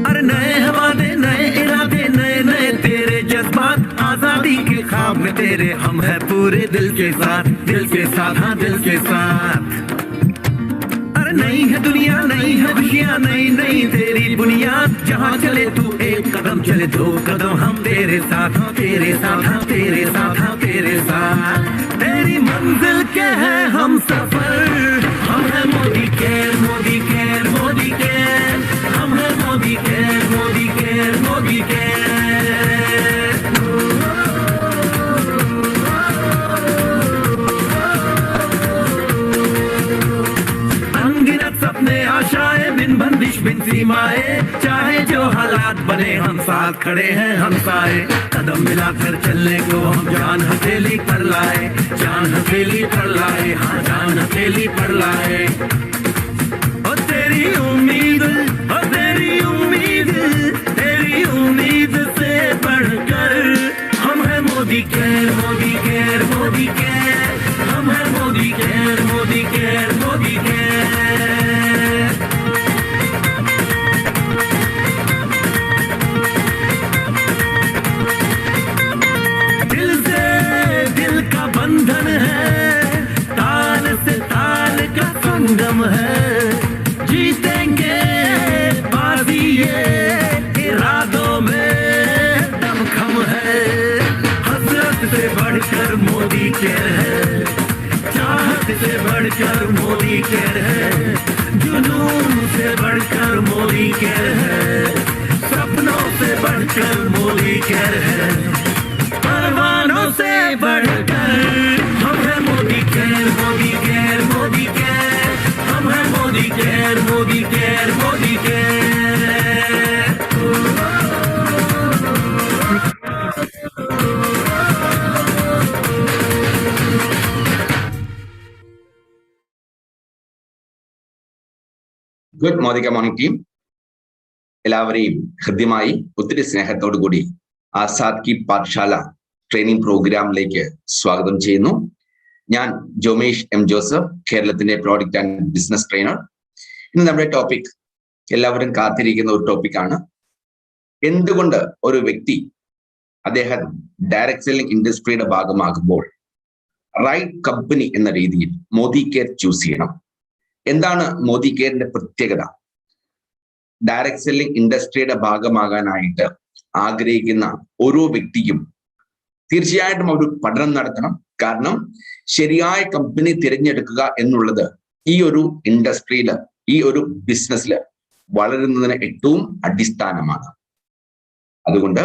अरे नए हवाले नए इरादे नए नए तेरे जज्बात आजादी के ख्वाब में तेरे हम है पूरे दिल के साथ हाँ दिल के साथ। अरे नई है दुनिया नई है खुशियाँ नई नई तेरी बुनियाद जहाँ चले तू एक कदम चले दो कदम हम तेरे साथ हाँ तेरे साथ हाँ तेरे साथ हाँ तेरे साथ। तेरी मंजिल के है हम सफर हम है Modi care Modi care Modi care हम है Modi care Modi care Modi care. अनगिनत सपने आशाएं बिन बंदिश बिन सीमाएं चाहे जो हालात बने हम साथ खड़े हैं हम साए कदम मिलाकर चलने को हम जान हथेली पर लाए जान हथेली पर लाए हाँ जान हथेली पर लाए। ओ तेरी उम्मीद से बढ़कर हम है Modi care Modi care Modi care हम है Modi care Modi care Modi care. दिल से दिल का बंधन है ताल से ताल का संगम है जीतेंगे बाजी ये इरादों में दमखम है। हसरत से बढ़कर मोदी केयर है चाहत से बढ़कर मोदी केयर है जुनून से बढ़कर मोदी केयर है सपनों से बढ़कर मोदी केयर है परवानों से बढ़कर हम है Modi care Modi care Modi care हम है Modi care Modi care Modi care. Good morning team എല്ലാവരെയും ഹൃദ്യമായി ഒത്തിരി സ്നേഹത്തോടു കൂടി ആസാദ് കി പാഠശാല ട്രെയിനിങ് പ്രോഗ്രാമിലേക്ക് സ്വാഗതം ചെയ്യുന്നു. ഞാൻ ജോമേഷ് എം ജോസഫ്, കേരളത്തിന്റെ പ്രോഡക്റ്റ് ആൻഡ് ബിസിനസ് ട്രെയിനർ. ഇന്ന് നമ്മുടെ ടോപ്പിക് എല്ലാവരും കാത്തിരിക്കുന്ന ഒരു ടോപ്പിക്കാണ്. എന്തുകൊണ്ട് ഒരു വ്യക്തി അദ്ദേഹം ഡയറക്ട് സെല്ലിംഗ് ഇൻഡസ്ട്രിയുടെ ഭാഗമാകുമ്പോൾ റൈറ്റ് കമ്പനി എന്ന രീതിയിൽ മോദി കെയർ ചൂസ് ചെയ്യണം? എന്താണ് മോദി കെയറിന്റെ പ്രത്യേകത? ഡയറക്ട് സെല്ലിംഗ് ഇൻഡസ്ട്രിയുടെ ഭാഗമാകാനായിട്ട് ആഗ്രഹിക്കുന്ന ഓരോ വ്യക്തിയും തീർച്ചയായിട്ടും ഒരു പഠനം നടത്തണം. കാരണം ശരിയായ കമ്പനി തിരഞ്ഞെടുക്കുക എന്നുള്ളത് ഈ ഒരു ഇൻഡസ്ട്രിയിൽ ഈ ഒരു ബിസിനസ്സിൽ വളരുന്നതിന് ഏറ്റവും അടിസ്ഥാനമാണ്. അതുകൊണ്ട്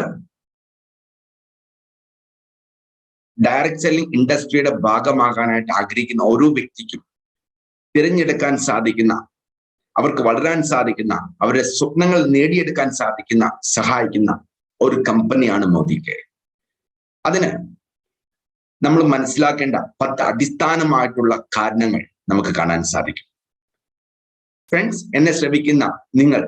ഡയറക്ട് സെല്ലിംഗ് ഇൻഡസ്ട്രിയുടെ ഭാഗമാകാനായിട്ട് ആഗ്രഹിക്കുന്ന ഓരോ വ്യക്തിക്കും തിരഞ്ഞെടുക്കാൻ സാധിക്കുന്ന, അവർക്ക് വളരാൻ സാധിക്കുന്ന, അവരുടെ സ്വപ്നങ്ങൾ നേടിയെടുക്കാൻ സാധിക്കുന്ന, സഹായിക്കുന്ന ഒരു കമ്പനിയാണ് മോദി കെയർ. അതിന് നമ്മൾ മനസ്സിലാക്കേണ്ട 10 അടിസ്ഥാനമായിട്ടുള്ള കാരണങ്ങൾ നമുക്ക് കാണാൻ സാധിക്കും. ഫ്രണ്ട്സ്, എന്നെ ശ്രമിക്കുന്ന നിങ്ങൾ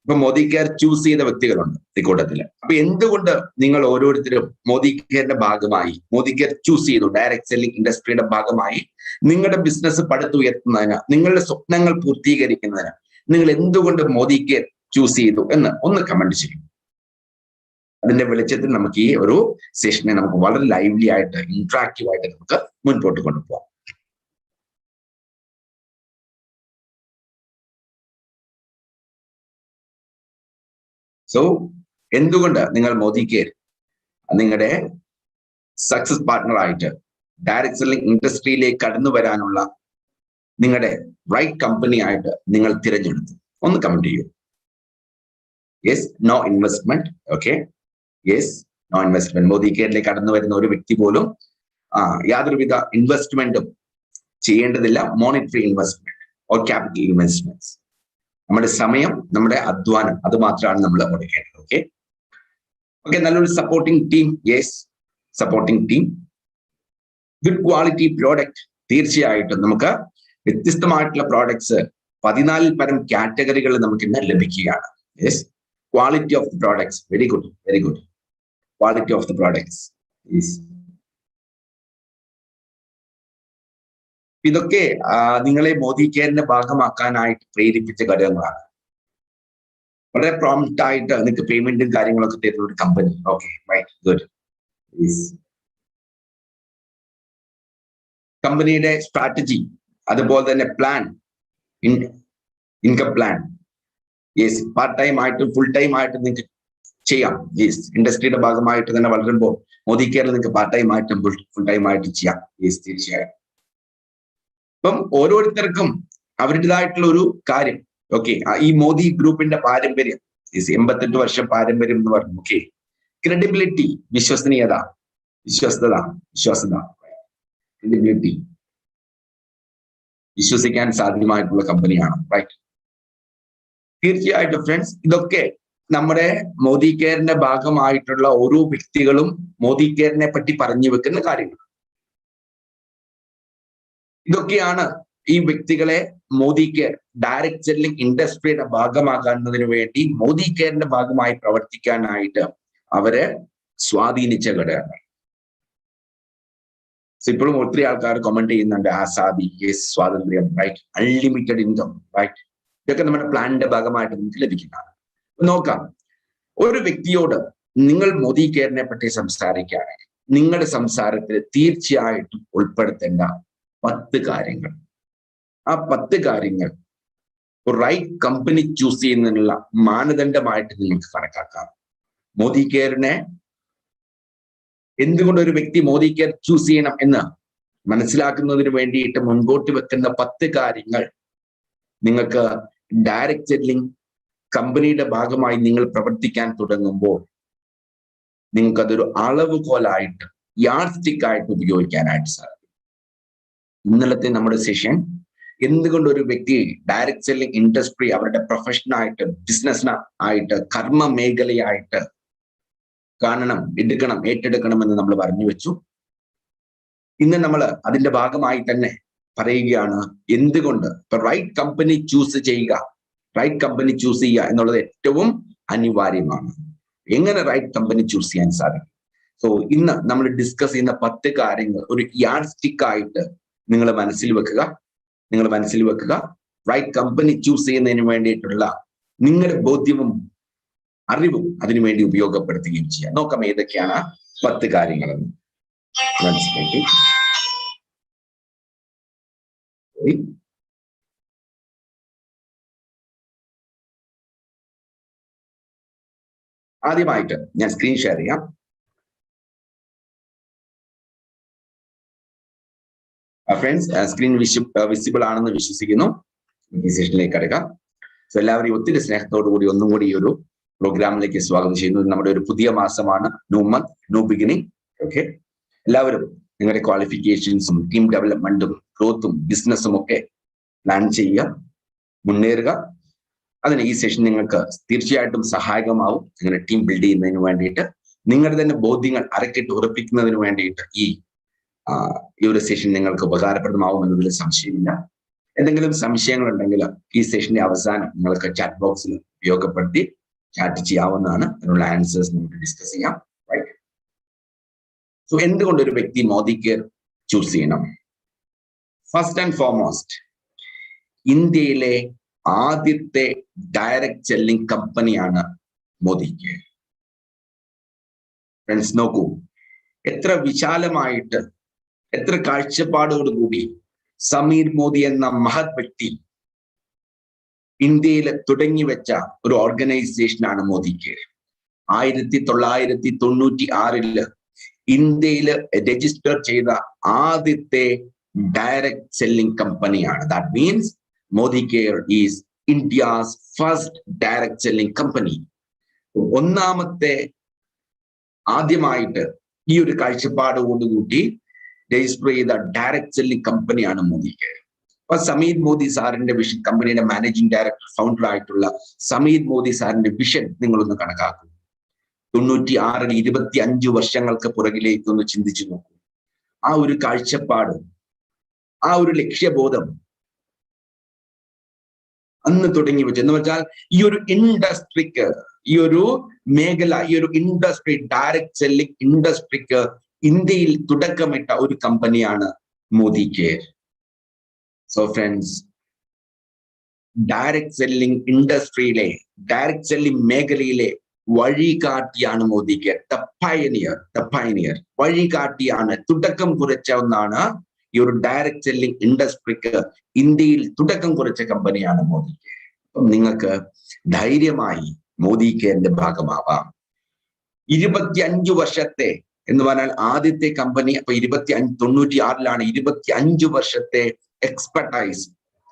ഇപ്പൊ മോദി കെയർ ചൂസ് ചെയ്ത വ്യക്തികളുണ്ട് ഇക്കൂട്ടത്തിൽ. അപ്പൊ എന്തുകൊണ്ട് നിങ്ങൾ ഓരോരുത്തരും മോദി കെയറിന്റെ ഭാഗമായി, മോദി കെയർ ചൂസ് ചെയ്തു, ഡയറക്ട് സെല്ലിംഗ് ഇൻഡസ്ട്രിയുടെ ഭാഗമായി നിങ്ങളുടെ ബിസിനസ് പടുത്തുയർത്തുന്നതിന്, നിങ്ങളുടെ സ്വപ്നങ്ങൾ പൂർത്തീകരിക്കുന്നതിന് നിങ്ങൾ എന്തുകൊണ്ട് മോദി കെയർ ചൂസ് ചെയ്തു എന്ന് ഒന്ന് കമന്റ് ചെയ്യും. അതിന്റെ വെളിച്ചത്തിൽ നമുക്ക് ഈ ഒരു സെഷനെ നമുക്ക് വളരെ ലൈവ്ലി ആയിട്ട്, ഇന്ററാക്റ്റീവ് ആയിട്ട് നമുക്ക് മുൻപോട്ട് കൊണ്ടുപോകാം. സോ എന്തുകൊണ്ട് നിങ്ങൾ മോദി കെയർ നിങ്ങളുടെ സക്സസ് പാർട്ട്ണർ ആയിട്ട് ഡയറക്ട് സെല്ലിംഗ് ഇൻഡസ്ട്രിയിലേക്ക് കടന്നു വരാനുള്ള നിങ്ങളുടെ റൈറ്റ് കമ്പനി ആയിട്ട് നിങ്ങൾ തിരഞ്ഞെടുത്തു? ഒന്ന് കമന്റ് ചെയ്യൂ. Yes, no investment. Okay, yes, no investment. Modi കെയറിലേക്ക് കടന്നു വരുന്ന ഒരു വ്യക്തി പോലും യാതൊരുവിധ ഇൻവെസ്റ്റ്മെന്റും ചെയ്യേണ്ടതില്ല. Monetary investment or capital investments. നമ്മുടെ സമയം, നമ്മുടെ അധ്വാനം, അത് മാത്രമാണ് നമ്മൾ കൊടുക്കേണ്ടത്. ഓക്കെ ഓക്കെ നല്ലൊരു supporting team. Yes, supporting team. Good quality product. തീർച്ചയായിട്ടും നമുക്ക് വ്യത്യസ്തമായിട്ടുള്ള പ്രോഡക്ട്സ് 14 പരം കാറ്റഗറികൾ നമുക്ക് ഇന്ന് ലഭിക്കുകയാണ്. Yes, quality of the products. Very good, very good. Quality of the products is ഇതൊക്കെ നിങ്ങളെ മോദി കെയറിന്റെ ഭാഗമാക്കാനായിട്ട് പ്രേരിപ്പിച്ച ഘടകങ്ങളാണ്. വളരെ പ്രോംപ്റ്റ് ആയിട്ട് നിങ്ങൾക്ക് പേയ്മെന്റും കാര്യങ്ങളൊക്കെ തരുന്ന ഒരു കമ്പനി. Okay, right, good. കമ്പനിയുടെ സ്ട്രാറ്റജി, അതുപോലെ തന്നെ plan, income plan, yes, part time ആയിട്ടും ഫുൾ ടൈം ആയിട്ടും നിങ്ങൾക്ക് ചെയ്യാം. യെസ്, ഇൻഡസ്ട്രിയുടെ ഭാഗമായിട്ട് തന്നെ വളരുമ്പോൾ മോദി കെയറിൽ നിങ്ങൾക്ക് പാർട്ട് ടൈം ആയിട്ടും ഫുൾ ടൈം ആയിട്ടും ചെയ്യാം. യെസ്, തീർച്ചയായും. അപ്പം ഓരോരുത്തർക്കും അവരുടേതായിട്ടുള്ള ഒരു കാര്യം. ഓക്കെ, ഈ മോദി ഗ്രൂപ്പിന്റെ പാരമ്പര്യം, 88 വർഷം പാരമ്പര്യം എന്ന് പറഞ്ഞു. ഓക്കെ, ക്രെഡിബിലിറ്റി, വിശ്വസനീയത, വിശ്വസ്തത, ക്രെഡിബിലിറ്റി, വിശ്വസിക്കാൻ സാധ്യമായിട്ടുള്ള കമ്പനിയാണ്. റൈറ്റ്, തീർച്ചയായിട്ടും ഫ്രണ്ട്സ്, ഇതൊക്കെ നമ്മുടെ മോദി കെയറിന്റെ ഭാഗമായിട്ടുള്ള ഓരോ വ്യക്തികളും മോദി കെയറിനെ പറ്റി പറഞ്ഞു വെക്കുന്ന കാര്യങ്ങൾ. ഇതൊക്കെയാണ് ഈ വ്യക്തികളെ മോദി കെയർ ഡയറക്ട് സെല്ലിംഗ് ഇൻഡസ്ട്രിയുടെ ഭാഗമാകുന്നതിന് വേണ്ടി മോദി കെയറിന്റെ ഭാഗമായി പ്രവർത്തിക്കാനായിട്ട് അവരെ സ്വാധീനിച്ച ഘടകങ്ങൾ. ഇപ്പോഴും ഒത്തിരി ആൾക്കാർ കമന്റ് ചെയ്യുന്നുണ്ട്, ആസാദി, യെസ്, സ്വാതന്ത്ര്യം, റൈറ്റ്, അൺലിമിറ്റഡ് ഇൻകം, റൈറ്റ്, ഇതൊക്കെ നമ്മുടെ പ്ലാനിന്റെ ഭാഗമായിട്ട് നമുക്ക് ലഭിക്കുന്നതാണ്. നോക്കാം, ഒരു വ്യക്തിയോട് നിങ്ങൾ മോദി കെയറിനെ പറ്റി സംസാരിക്കുകയാണെങ്കിൽ നിങ്ങളുടെ സംസാരത്തിൽ തീർച്ചയായിട്ടും ഉൾപ്പെടുത്തേണ്ട 10 കാര്യങ്ങൾ. ആ 10 കാര്യങ്ങൾ റൈറ്റ് കമ്പനി ചൂസ് ചെയ്യുന്നതിനുള്ള മാനദണ്ഡമായിട്ട് നിങ്ങൾക്ക് കണക്കാക്കാം. മോദി കെയറിനെ എന്തുകൊണ്ട് ഒരു വ്യക്തി മോദി കെയർ ചൂസ് ചെയ്യണം എന്ന് മനസ്സിലാക്കുന്നതിന് വേണ്ടിയിട്ട് മുൻപോട്ട് വെക്കുന്ന 10 കാര്യങ്ങൾ നിങ്ങൾക്ക് ഡയറക്ട് സെല്ലിംഗ് കമ്പനിയുടെ ഭാഗമായി നിങ്ങൾ പ്രവർത്തിക്കാൻ തുടങ്ങുമ്പോൾ നിങ്ങൾക്കതൊരു അളവുകോലായിട്ട്, യാർഡ് സ്റ്റിക്ക് ആയിട്ട് ഉപയോഗിക്കാനായിട്ട് സാധിക്കും. ഇന്നലത്തെ നമ്മുടെ സെഷൻ എന്തുകൊണ്ട് ഒരു വ്യക്തി ഡയറക്ട് സെല്ലിംഗ് ഇൻഡസ്ട്രി അവരുടെ പ്രൊഫഷനായിട്ട്, ബിസിനസ് ആയിട്ട്, കർമ്മ മേഖലയായിട്ട് കാണണം, ഏറ്റെടുക്കണമെന്ന് നമ്മൾ പറഞ്ഞു വെച്ചു. ഇന്ന് നമ്മൾ അതിന്റെ ഭാഗമായി തന്നെ പറയുകയാണ് എന്തുകൊണ്ട് റൈറ്റ് കമ്പനി ചൂസ് ചെയ്യുക എന്നുള്ളത് ഏറ്റവും അനിവാര്യമാണ്. എങ്ങനെ റൈറ്റ് കമ്പനി ചൂസ് ചെയ്യാൻ സാധിക്കും? സോ ഇന്ന് നമ്മൾ ഡിസ്കസ് ചെയ്യുന്ന 10 കാര്യങ്ങൾ ഒരു യാർഡ് സ്റ്റിക്ക് ആയിട്ട് നിങ്ങൾ മനസ്സിൽ വെക്കുക. റൈറ്റ് കമ്പനി ചൂസ് ചെയ്യുന്നതിന് വേണ്ടിയിട്ടുള്ള നിങ്ങളുടെ ബോധ്യവും അറിവും അതിനുവേണ്ടി ഉപയോഗപ്പെടുത്തുകയും ചെയ്യാം. നോക്കാം ഏതൊക്കെയാണ് 10 കാര്യങ്ങളെന്ന്. മനസ്സിലാക്കി ആദ്യമായിട്ട് ഞാൻ സ്ക്രീൻ ഷെയർ ചെയ്യാം. ഫ്രണ്ട്സ്, സ്ക്രീൻ വിസിബിൾ ആണെന്ന് വിശ്വസിക്കുന്നു. ഈ സെഷനിലേക്ക് കടക്കാം. സോ എല്ലാവരെയും ഒത്തിരി സ്നേഹത്തോടു കൂടി ഒന്നും കൂടി ഈ ഒരു പ്രോഗ്രാമിലേക്ക് സ്വാഗതം ചെയ്യുന്നു. നമ്മുടെ ഒരു പുതിയ മാസമാണ്, new month, new beginning. Okay, എല്ലാവരും നിങ്ങളുടെ ക്വാളിഫിക്കേഷൻസും ടീം ഡെവലപ്മെന്റും ഗ്രോത്തും ബിസിനസ്സും ഒക്കെ പ്ലാൻ ചെയ്യുക, മുന്നേറുക. അതിന് ഈ സെഷൻ നിങ്ങൾക്ക് തീർച്ചയായിട്ടും സഹായകമാവും. നിങ്ങളുടെ ടീം ബിൽഡ് ചെയ്യുന്നതിന് വേണ്ടിയിട്ട്, നിങ്ങളുടെ തന്നെ ബോധ്യങ്ങൾ അരക്കിട്ട് ഉറപ്പിക്കുന്നതിന് വേണ്ടിയിട്ട് ഈ ഒരു സെഷൻ നിങ്ങൾക്ക് ഉപകാരപ്രദമാവും എന്നതിൽ സംശയമില്ല. എന്തെങ്കിലും സംശയങ്ങളുണ്ടെങ്കിൽ ഈ സെഷന്റെ അവസാനം നിങ്ങൾക്ക് ചാറ്റ് ബോക്സിൽ ഉപയോഗപ്പെടുത്തി ചാറ്റ് ചെയ്യാവുന്നതാണ്. അതിനുള്ള ആൻസേഴ്സ് നമുക്ക് ഡിസ്കസ് ചെയ്യാം. റൈറ്റ്, സോ എന്തുകൊണ്ട് ഒരു വ്യക്തി മോദി കെയർ ചൂസ് ചെയ്യണം? ഫസ്റ്റ് ആൻഡ് ഫോർമോസ്റ്റ്, ഇന്ത്യയിലെ ആദ്യത്തെ ഡയറക്ട് സെല്ലിംഗ് കമ്പനിയാണ് മോദി കെയർ. ഫ്രണ്ട്സ്, നോക്കൂ, എത്ര വിശാലമായിട്ട്, എത്ര കാഴ്ചപ്പാടോടുകൂടി സമീർ മോദി എന്ന മഹത് വ്യക്തി ഇന്ത്യയിൽ തുടങ്ങി വെച്ച ഒരു ഓർഗനൈസേഷനാണ് മോദി കെയർ. 1996 ഇന്ത്യയിൽ രജിസ്റ്റർ ചെയ്ത ആദ്യത്തെ ഡയറക്ട് സെല്ലിംഗ് കമ്പനിയാണ്. That means Modi care is India's first direct selling company. ആദ്യമായിട്ട് ഈ ഒരു കാഴ്ചപ്പാടോടുകൂടി രജിസ്റ്റർ ചെയ്ത ഡയറക്ട് സെല്ലിംഗ് കമ്പനിയാണ് മോദി കെയർ. അപ്പൊ സമീർ മോദി സാറിന്റെ വിഷൻ, കമ്പനിയുടെ മാനേജിംഗ് ഡയറക്ടർ, ഫൗണ്ടർ ആയിട്ടുള്ള സമീർ മോദി സാറിന്റെ വിഷൻ നിങ്ങളൊന്ന് കണക്കാക്കൂ. 96 25 വർഷങ്ങൾക്ക് പുറകിലേക്ക് ഒന്ന് ചിന്തിച്ചു നോക്കൂ. ആ ഒരു കാഴ്ചപ്പാട്, ആ ഒരു ലക്ഷ്യബോധം അന്ന് തുടങ്ങി വെച്ചു. എന്ന് വെച്ചാൽ ഈ ഒരു ഇൻഡസ്ട്രിക്ക്, ഈ ഒരു മേഖല, ഈ ഒരു ഇൻഡസ്ട്രി, ഡയറക്ട് സെല്ലിംഗ് ഇൻഡസ്ട്രിക്ക് ഇന്ത്യയിൽ തുടക്കമിട്ട ഒരു കമ്പനിയാണ് Modi care. So friends, direct selling ഇൻഡസ്ട്രിയിലെ, ഡയറക്ട് സെല്ലിംഗ് മേഖലയിലെ വഴികാട്ടിയാണ് മോദി കെയർ. ദ പയനിയർ വഴികാട്ടിയാണ്, തുടക്കം കുറിച്ച ഒന്നാണ്. ഈ ഒരു ഡയറക്ട് സെല്ലിംഗ് ഇൻഡസ്ട്രിക്ക് ഇന്ത്യയിൽ തുടക്കം കുറിച്ച കമ്പനിയാണ് മോദി കെയർ. അപ്പം നിങ്ങൾക്ക് ധൈര്യമായി മോദി കെയറിന്റെ ഭാഗമാവാം. 25 വർഷത്തെ എന്ന് പറഞ്ഞാൽ ആദ്യത്തെ കമ്പനി അപ്പൊ 96 25 വർഷത്തെ എക്സ്പെർട്ടൈസ്,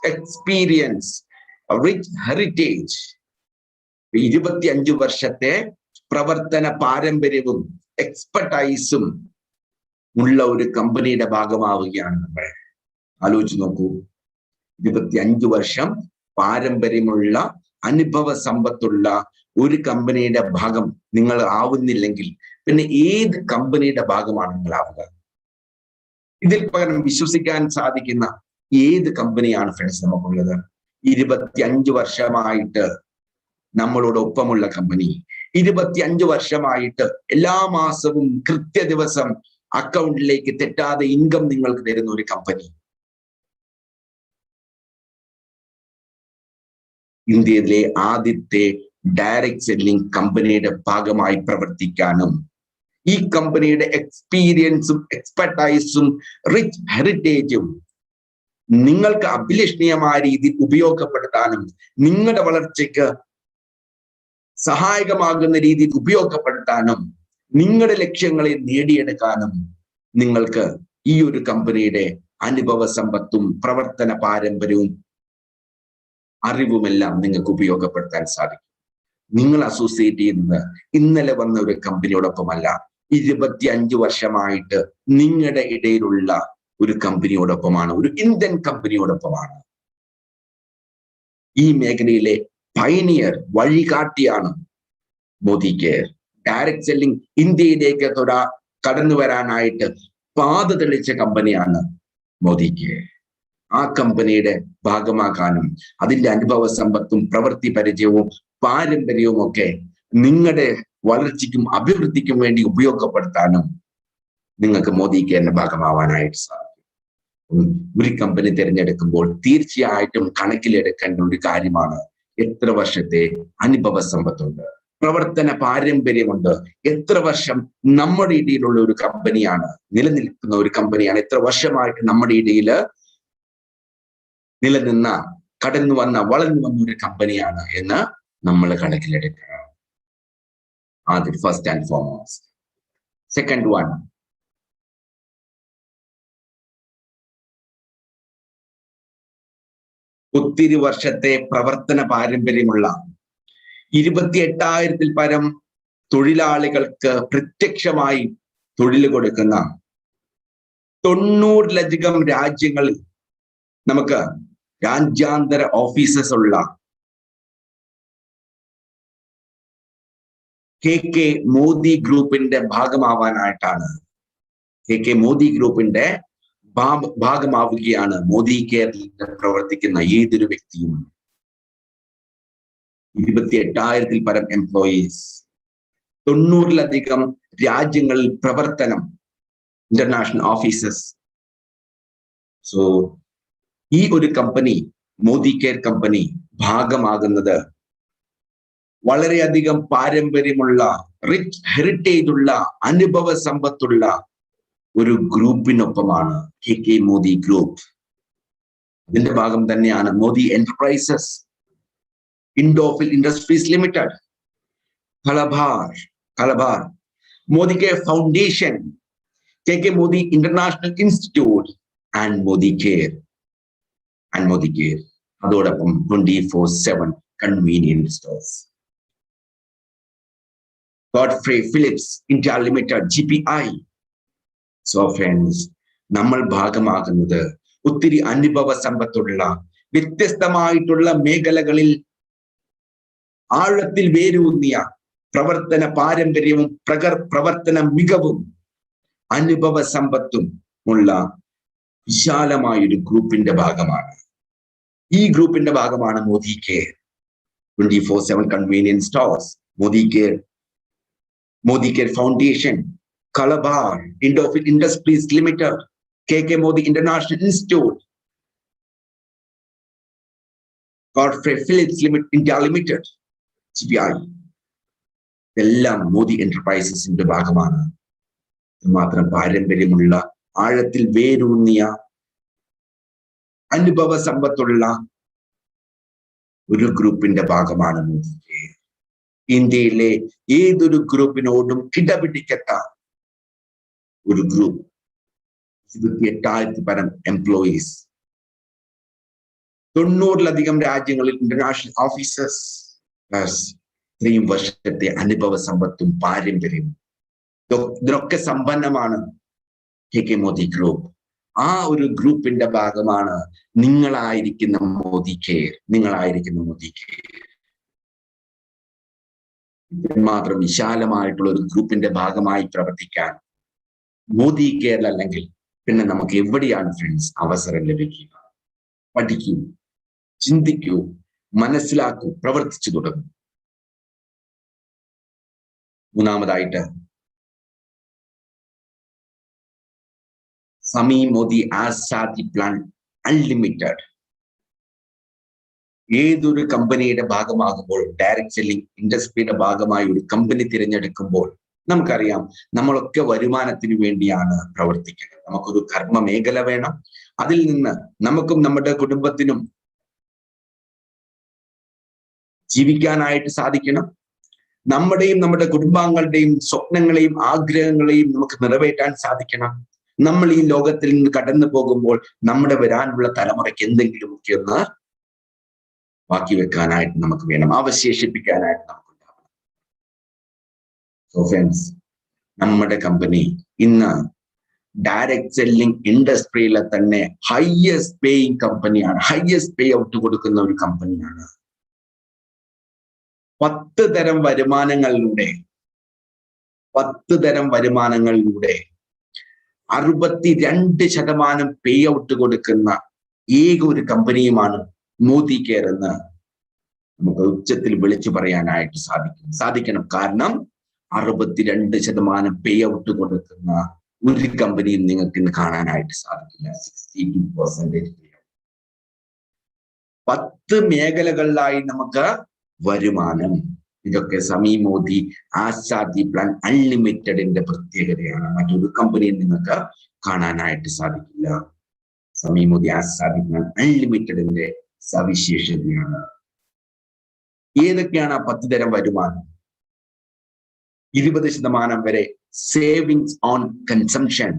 എക്സ്പീരിയൻസ്, റിച്ച് ഹെറിറ്റേജ്, 25 വർഷത്തെ പ്രവർത്തന പാരമ്പര്യവും എക്സ്പെർട്ടൈസും ഉള്ള ഒരു കമ്പനിയുടെ ഭാഗമാവുകയാണ് നമ്മൾ. ആലോചിച്ച് നോക്കൂ, 25 വർഷം പാരമ്പര്യമുള്ള, അനുഭവ സമ്പത്തുള്ള ഒരു കമ്പനിയുടെ ഭാഗം നിങ്ങൾ ആവുന്നില്ലെങ്കിൽ പിന്നെ ഏത് കമ്പനിയുടെ ഭാഗമാണ് നിങ്ങൾ ആവുക? ഇതിൽ പകരം വിശ്വസിക്കാൻ സാധിക്കുന്ന ഏത് കമ്പനിയാണ് ഫ്രണ്ട്സ് നമുക്കുള്ളത്? 25 വർഷമായിട്ട് നമ്മളോടൊപ്പമുള്ള കമ്പനി, 25 വർഷമായിട്ട് എല്ലാ മാസവും കൃത്യ ദിവസം അക്കൗണ്ടിലേക്ക് തെറ്റാതെ ഇൻകം നിങ്ങൾക്ക് തരുന്ന ഒരു കമ്പനി. ഇന്ത്യയിലെ ആദ്യത്തെ ഡയറക്ട് സെല്ലിംഗ് കമ്പനിയുടെ ഭാഗമായി പ്രവർത്തിക്കാനും ഈ കമ്പനിയുടെ എക്സ്പീരിയൻസും എക്സ്പെർട്ടൈസും റിച്ച് ഹെറിറ്റേജും നിങ്ങൾക്ക് അഭിലഷണീയമായ രീതിയിൽ ഉപയോഗപ്പെടുത്താനും നിങ്ങളുടെ വളർച്ചയ്ക്ക് സഹായകമാകുന്ന രീതിയിൽ ഉപയോഗപ്പെടുത്താനും നിങ്ങളുടെ ലക്ഷ്യങ്ങളെ നേടിയെടുക്കാനും നിങ്ങൾക്ക് ഈ ഒരു കമ്പനിയുടെ അനുഭവ സമ്പത്തും പ്രവർത്തന പാരമ്പര്യവും അറിവുമെല്ലാം നിങ്ങൾക്ക് ഉപയോഗപ്പെടുത്താൻ സാധിക്കും. നിങ്ങൾ അസോസിയേറ്റ് ചെയ്യുന്നത് ഇന്നലെ വന്ന ഒരു കമ്പനിയോടൊപ്പമല്ല, 25 വർഷമായിട്ട് നിങ്ങളുടെ ഇടയിലുള്ള ഒരു കമ്പനിയോടൊപ്പമാണ്, ഒരു ഇന്ത്യൻ കമ്പനിയോടൊപ്പമാണ്. ഈ മേഖലയിലെ പയനിയർ, വഴികാട്ടിയാണ് മോദി കെയർ. ഡയറക്ട് സെല്ലിംഗ് ഇന്ത്യയിലേക്ക് കടന്നു വരാനായിട്ട് പാത തെളിച്ച കമ്പനിയാണ് മോദി കെയർ. ആ കമ്പനിയുടെ ഭാഗമാകാനും അതിന്റെ അനുഭവ സമ്പത്തും പ്രവൃത്തി പരിചയവും പാരമ്പര്യവും ഒക്കെ നിങ്ങളുടെ വളർച്ചയ്ക്കും അഭിവൃദ്ധിക്കും വേണ്ടി ഉപയോഗപ്പെടുത്താനും നിങ്ങൾക്ക് മോദി കെയറിന്റെ ഭാഗമാവാനായിട്ട് സാധിക്കും. ഒരു കമ്പനി തിരഞ്ഞെടുക്കുമ്പോൾ തീർച്ചയായിട്ടും കണക്കിലെടുക്കേണ്ട ഒരു കാര്യമാണ് എത്ര വർഷത്തെ അനുഭവ സമ്പത്തുണ്ട്, പ്രവർത്തന പാരമ്പര്യമുണ്ട്, എത്ര വർഷം നമ്മുടെ ഇടയിലുള്ള ഒരു കമ്പനിയാണ്, നിലനിൽക്കുന്ന ഒരു കമ്പനിയാണ്, എത്ര വർഷമായിട്ട് നമ്മുടെ ഇടയിൽ നിലനിന്ന, കടന്നു വന്ന, വളർന്നു വന്ന ഒരു കമ്പനിയാണ് എന്ന് നമ്മൾ കണക്കിലെടുക്കണം. ആദ്യം first and foremost. Second one, ഒത്തിരി വർഷത്തെ പ്രവർത്തന പാരമ്പര്യമുള്ള 28,000-ൽ പരം തൊഴിലാളികൾക്ക് പ്രത്യക്ഷമായി തൊഴിൽ കൊടുക്കുന്ന 90-ലധികം രാജ്യങ്ങളിൽ നമുക്ക് രാജ്യാന്തര ഓഫീസസ് ഉള്ള KK മോദി ഗ്രൂപ്പിന്റെ ഭാഗമാവാനായിട്ടാണ്, KK മോദി ഗ്രൂപ്പിന്റെ ഭാഗമാവുകയാണ് മോദി കെയറിൽ പ്രവർത്തിക്കുന്ന ഏതൊരു വ്യക്തിയും. 28,000-ൽ പരം എംപ്ലോയീസ്, 90-ലധികം രാജ്യങ്ങളിൽ പ്രവർത്തനം, ഇന്റർനാഷണൽ ഓഫീസസ്. സോ ഈ ഒരു കമ്പനി, മോദി കെയർ കമ്പനി ഭാഗമാകുന്നത് വളരെയധികം പാരമ്പര്യമുള്ള, റിച്ച് ഹെറിറ്റേജ് ഉള്ള, അനുഭവ സമ്പത്തുള്ള ഒരു ഗ്രൂപ്പിനൊപ്പമാണ്, KK മോദി ഗ്രൂപ്പ്. ഇതിന്റെ ഭാഗം തന്നെയാണ് Modi enterprises, Indofil industries limited, Colorbar, Modi care foundation, KK Modi international institute and Modi care. അതോടൊപ്പം 24/7 convenience stores, Godfrey Phillips India limited, GPI. So friends, നമ്മൾ ഭാഗമാകുന്നത് ഒത്തിരി അനുഭവ സമ്പത്തുള്ള, വ്യത്യസ്തമായിട്ടുള്ള മേഖലകളിൽ ആഴത്തിൽ വേരൂന്നിയ പ്രവർത്തന പാരമ്പര്യവും പ്രവർത്തന മികവും അനുഭവ സമ്പത്തും ഉള്ള വിശാലമായൊരു ഗ്രൂപ്പിന്റെ ഭാഗമാണ്. ഈ ഗ്രൂപ്പിന്റെ ഭാഗമാണ് Modi care. 24/7 convenience stores, Modi care foundation, Colorbar, Indofil industries limited, KK Modi international institute, Godfrey Phillips India Limited, GPI, ഇതെല്ലാം മോദി എന്റർപ്രൈസസിന്റെ ഭാഗമാണ്. മാത്രം പാരമ്പര്യമുള്ള, ആഴത്തിൽ വേരൂന്നിയ, അനുഭവ സമ്പത്തുള്ള ഒരു ഗ്രൂപ്പിന്റെ ഭാഗമാണ് മോദി കെയർ. ഇന്ത്യയിലെ ഏതൊരു ഗ്രൂപ്പിനോടും കിടപിടിക്കത്ത ഒരു ഗ്രൂപ്പ്. 28,000 പരം എംപ്ലോയീസ്, 90-ലധികം രാജ്യങ്ങളിൽ ഇന്റർനാഷണൽ ഓഫീസേഴ്സ്, പ്ലസ് 3 വർഷത്തെ അനുഭവ സമ്പത്തും പാരമ്പര്യവും. ഇതിനൊക്കെ സമ്പന്നമാണ് കെ മോദി ഗ്രൂപ്പ്. ആ ഒരു ഗ്രൂപ്പിന്റെ ഭാഗമാണ് നിങ്ങളായിരിക്കുന്ന മോദി കെയർ. മാത്രം വിശാലമായിട്ടുള്ള ഒരു ഗ്രൂപ്പിന്റെ ഭാഗമായി പ്രവർത്തിക്കാൻ മോദി കെയർ അല്ലെങ്കിൽ പിന്നെ നമുക്ക് എവിടെയാണ് ഫ്രണ്ട്സ് അവസരം ലഭിക്കുക? പഠിക്കൂ, ചിന്തിക്കൂ, മനസ്സിലാക്കൂ, പ്രവർത്തിച്ചു തുടങ്ങും. മൂന്നാമതായിട്ട് സമി മോദി ആസാദി പ്ലാൻ അൺലിമിറ്റഡ്. ഏതൊരു കമ്പനിയുടെ ഭാഗമാകുമ്പോൾ, ഡയറക്ട് സെല്ലിംഗ് ഇൻഡസ്ട്രിയുടെ ഭാഗമായി ഒരു കമ്പനി തിരഞ്ഞെടുക്കുമ്പോൾ നമുക്കറിയാം, നമ്മളൊക്കെ വരുമാനത്തിന് വേണ്ടിയാണ് പ്രവർത്തിക്കുന്നത്. നമുക്കൊരു കർമ്മ മേഖല വേണം. അതിൽ നിന്ന് നമുക്കും നമ്മുടെ കുടുംബത്തിനും ജീവിക്കാനായിട്ട് സാധിക്കണം. നമ്മുടെയും നമ്മുടെ കുടുംബാംഗങ്ങളുടെയും സ്വപ്നങ്ങളെയും ആഗ്രഹങ്ങളെയും നമുക്ക് നിറവേറ്റാൻ സാധിക്കണം. നമ്മൾ ഈ ലോകത്തിൽ നിന്ന് കടന്നു പോകുമ്പോൾ നമ്മുടെ വരാനുള്ള തലമുറയ്ക്ക് എന്തെങ്കിലുമൊക്കെ ഒന്ന് ബാക്കി വെക്കാനായിട്ട് നമുക്ക് വേണം, അവശേഷിപ്പിക്കാനായിട്ട് നമുക്കുണ്ടാവണം. സോ ഫ്രണ്ട്സ്, നമ്മുടെ കമ്പനി ഇന്ന് ഡയറക്ട് സെല്ലിംഗ് ഇൻഡസ്ട്രിയിലെ തന്നെ ഹയസ്റ്റ് പേയിങ് കമ്പനിയാണ്, ഹയസ്റ്റ് പേ ഔട്ട് കൊടുക്കുന്ന ഒരു കമ്പനിയാണ്. 10 തരം വരുമാനങ്ങളിലൂടെ 62% പേ ഔട്ട് കൊടുക്കുന്ന ഏക ഒരു കമ്പനിയുമാണ് മോദി കെയർ എന്ന് നമുക്ക് ഉച്ചത്തിൽ വിളിച്ചു പറയാനായിട്ട് സാധിക്കണം. കാരണം 62% പേ ഔട്ട് കൊടുക്കുന്ന ഒരു കമ്പനിയും നിങ്ങൾക്ക് ഇന്ന് കാണാനായിട്ട് സാധിക്കില്ല. 62% 10 മേഖലകളിലായി നമുക്ക് വരുമാനം. ഇതൊക്കെ സമി മോദി ആസാദി പ്ലാൻ അൺലിമിറ്റഡിന്റെ പ്രത്യേകതയാണ്. മറ്റൊരു കമ്പനിയിൽ നിങ്ങൾക്ക് കാണാനായിട്ട് സാധിക്കില്ല. സമി മോദി ആസാദി പ്ലാൻ അൺലിമിറ്റഡിന്റെ സവിശേഷതയാണ്. ഏതൊക്കെയാണ് ആ 10 തരം വരുമാനം? 20% വരെ സേവിങ്സ് ഓൺ കൺസംഷൻ.